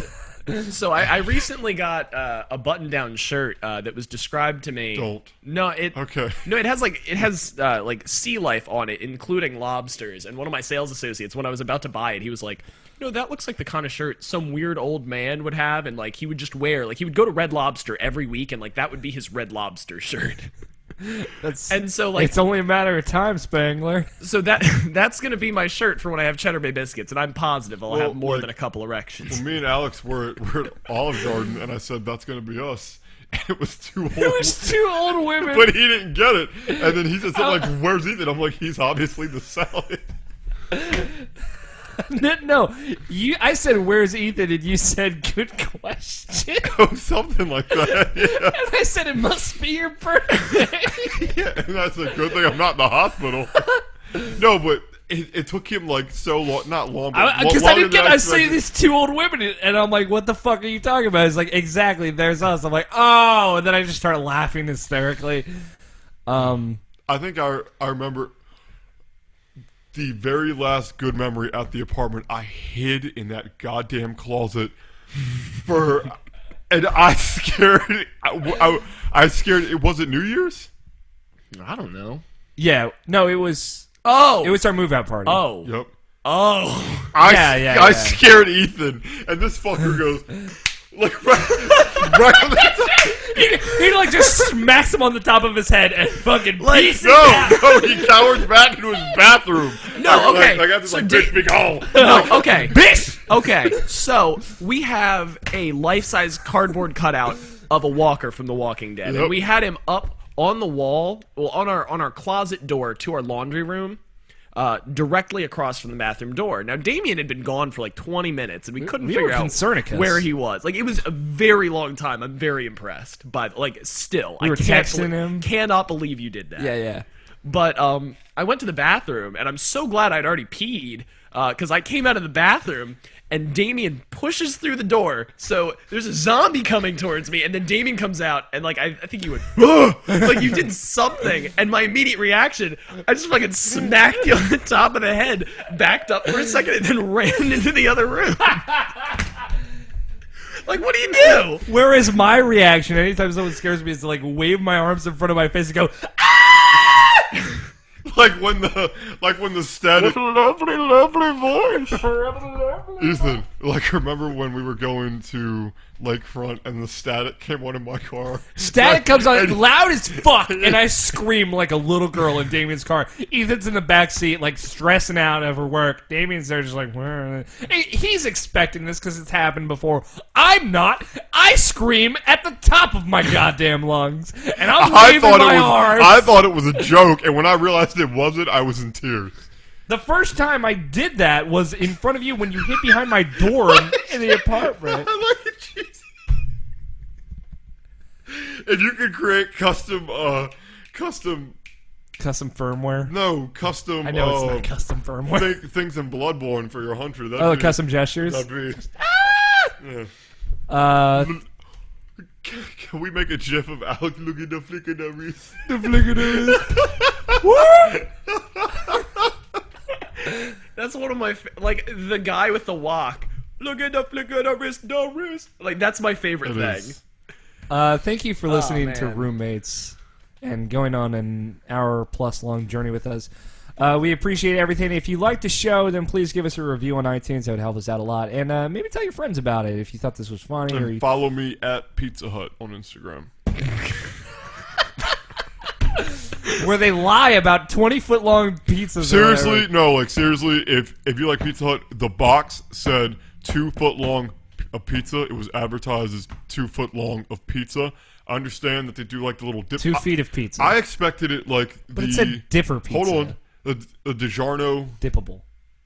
And so I recently got a button-down shirt that was described to me. Don't. No, it Okay. No, it has like sea life on it, including lobsters. And one of my sales associates, when I was about to buy it, he was like, "No, that looks like the kind of shirt some weird old man would have, and like he would just wear. Like he would go to Red Lobster every week, and like that would be his Red Lobster shirt." That's, And so like it's only a matter of time, Spangler. so that's gonna be my shirt for when I have Cheddar Bay biscuits, and I'm positive I'll Well, have more like- than a couple erections. Well, me and Alex were at Olive Garden, and I said that's gonna be us. And it was too old. It was two old women. But he didn't get it. And then he just said, like, where's Ethan? I'm like, he's obviously the salad. No, I said, "Where's Ethan?" and you said, "Good question." Oh, something like that. Yeah. And I said, "It must be your birthday." Yeah, and that's a good thing I'm not in the hospital. No, but it took him like so long, not long, Because I didn't get. I say see these two old women, and I'm like, "What the fuck are you talking about?" It's like, exactly. There's us. I'm like, "Oh," and then I just start laughing hysterically. I think I remember the very last good memory at the apartment. I hid in that goddamn closet and I scared. I scared. It was it New Year's? I don't know. Yeah, no, it was our move out party. Oh. Yep. Oh. I scared Ethan, and this fucker goes like right on the top. He like just smacks him on the top of his head and fucking pieces No, he cowers back into his bathroom. No, okay. Like, I got this So like did- bitch big hole. No, okay. bitch. Okay, so we have a life-size cardboard cutout of a walker from The Walking Dead, Yep. and we had him up on the wall, well, on our closet door to our laundry room, directly across from the bathroom door. Now, Damien had been gone for like 20 minutes, and we couldn't we figure were out Concernicus. where he was. Like, it was a very long time. I'm very impressed, but like, still, We were texting him. Cannot believe you did that. Yeah. But I went to the bathroom, and I'm so glad I'd already peed, because I came out of the bathroom, and Damien pushes through the door. So there's a zombie coming towards me, and then Damien comes out, and like I think you went, "Ugh!" Like you did something, and my immediate reaction, I just fucking smacked you on the top of the head, backed up for a second, and then ran into the other room. Like, what do you do? Whereas my reaction anytime someone scares me is to like wave my arms in front of my face and go, Like when the static. Lovely voice. Ethan, like remember when we were going to Lakefront and the static came on in my car? static comes on and- loud as fuck, and I scream like a little girl in Damien's car. Ethan's in the back seat, like stressing out over work. Damien's there, just like, where? He's expecting this because it's happened before. I'm not. I scream at the top of my goddamn lungs, and I'm waving my arms. I thought it was a joke, and when I realized it wasn't, I was in tears. The first time I did that was in front of you when you hit behind my door in the apartment. Look at you. If you could create custom Custom firmware. No, custom. I know it's not custom firmware. Things in Bloodborne for your hunter. Custom gestures. That'd be. Yeah. Can we make a gif of Alex looking at the flick of the wrist? The flicker That's one of my like the guy with the walk. Look at the flick of the wrist, no wrist. Like that's my favorite thing. Is. Thank you for listening to man. Roommates and going on an hour-plus long journey with us. We appreciate everything. If you like the show, then please give us a review on iTunes. That would help us out a lot. And maybe tell your friends about it if you thought this was funny. Or And you... follow me at Pizza Hut on Instagram. Where they lie about 20-foot-long pizzas. Seriously, no, like seriously, if you like Pizza Hut, the box said 2 foot long of pizza. It was advertised as 2 foot long of pizza. I understand that they do like the little dip. 2 feet of pizza. I expected it like but it said dipper pizza. Hold on, the DiGiorno Dippable.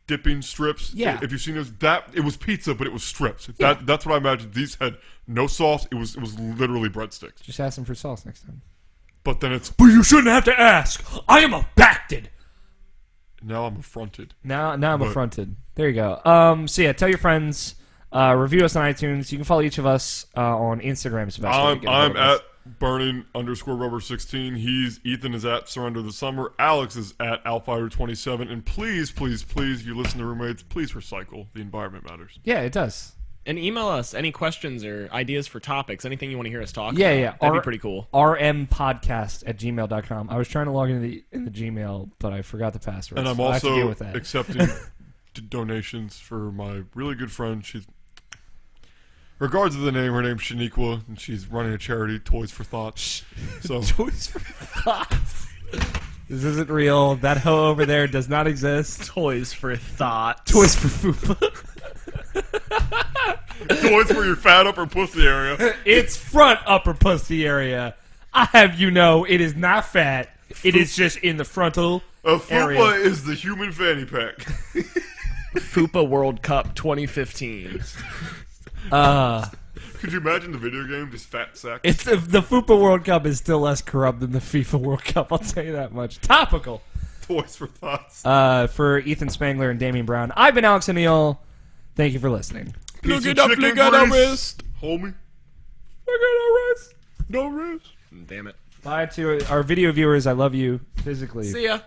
dipping strips. Yeah. If you've seen those, that it was pizza, but it was strips. That's what I imagined. These had no sauce. It was literally breadsticks. Just ask them for sauce next time. But then it's But you shouldn't have to ask. I am affected. now I'm affronted. Now I'm But- affronted. There you go. So yeah, tell your friends. Review us on iTunes. You can follow each of us on Instagram. Especially. I'm at burning_rubber16. Ethan is at Surrender the Summer. Alex is at Alfighter27. And please, please, please, if you listen to Roommates, please recycle. The environment matters. Yeah, it does. And email us any questions or ideas for topics, anything you want to hear us talk Yeah, about. yeah. That'd be pretty cool. rmpodcast@gmail.com. I was trying to log into the Gmail, but I forgot the password. And I'm so I have to deal also with that. accepting donations for my really good friend. Regards to the name, her name's Shaniqua, and she's running a charity, Toys for Thoughts. So Toys for Thoughts. This isn't real. That hoe over there does not exist. Toys for thought. Toys for Fupa. toys for your fat upper pussy area. It's front upper pussy area. I have you know, it is not fat. It is just in the frontal A area. fupa is the human fanny pack. FUPA World Cup 2015. Could you imagine the video game, just fat sack? It's the FUPA World Cup is still less corrupt than the FIFA World Cup. I'll tell you that much. Topical. Toys for Thoughts. For Ethan Spangler and Damian Brown, I've been Alex O'Neill. Thank you for listening. Piece of chicken grease. Homie. No wrist. Damn it. Bye to our video viewers. I love you physically. See ya.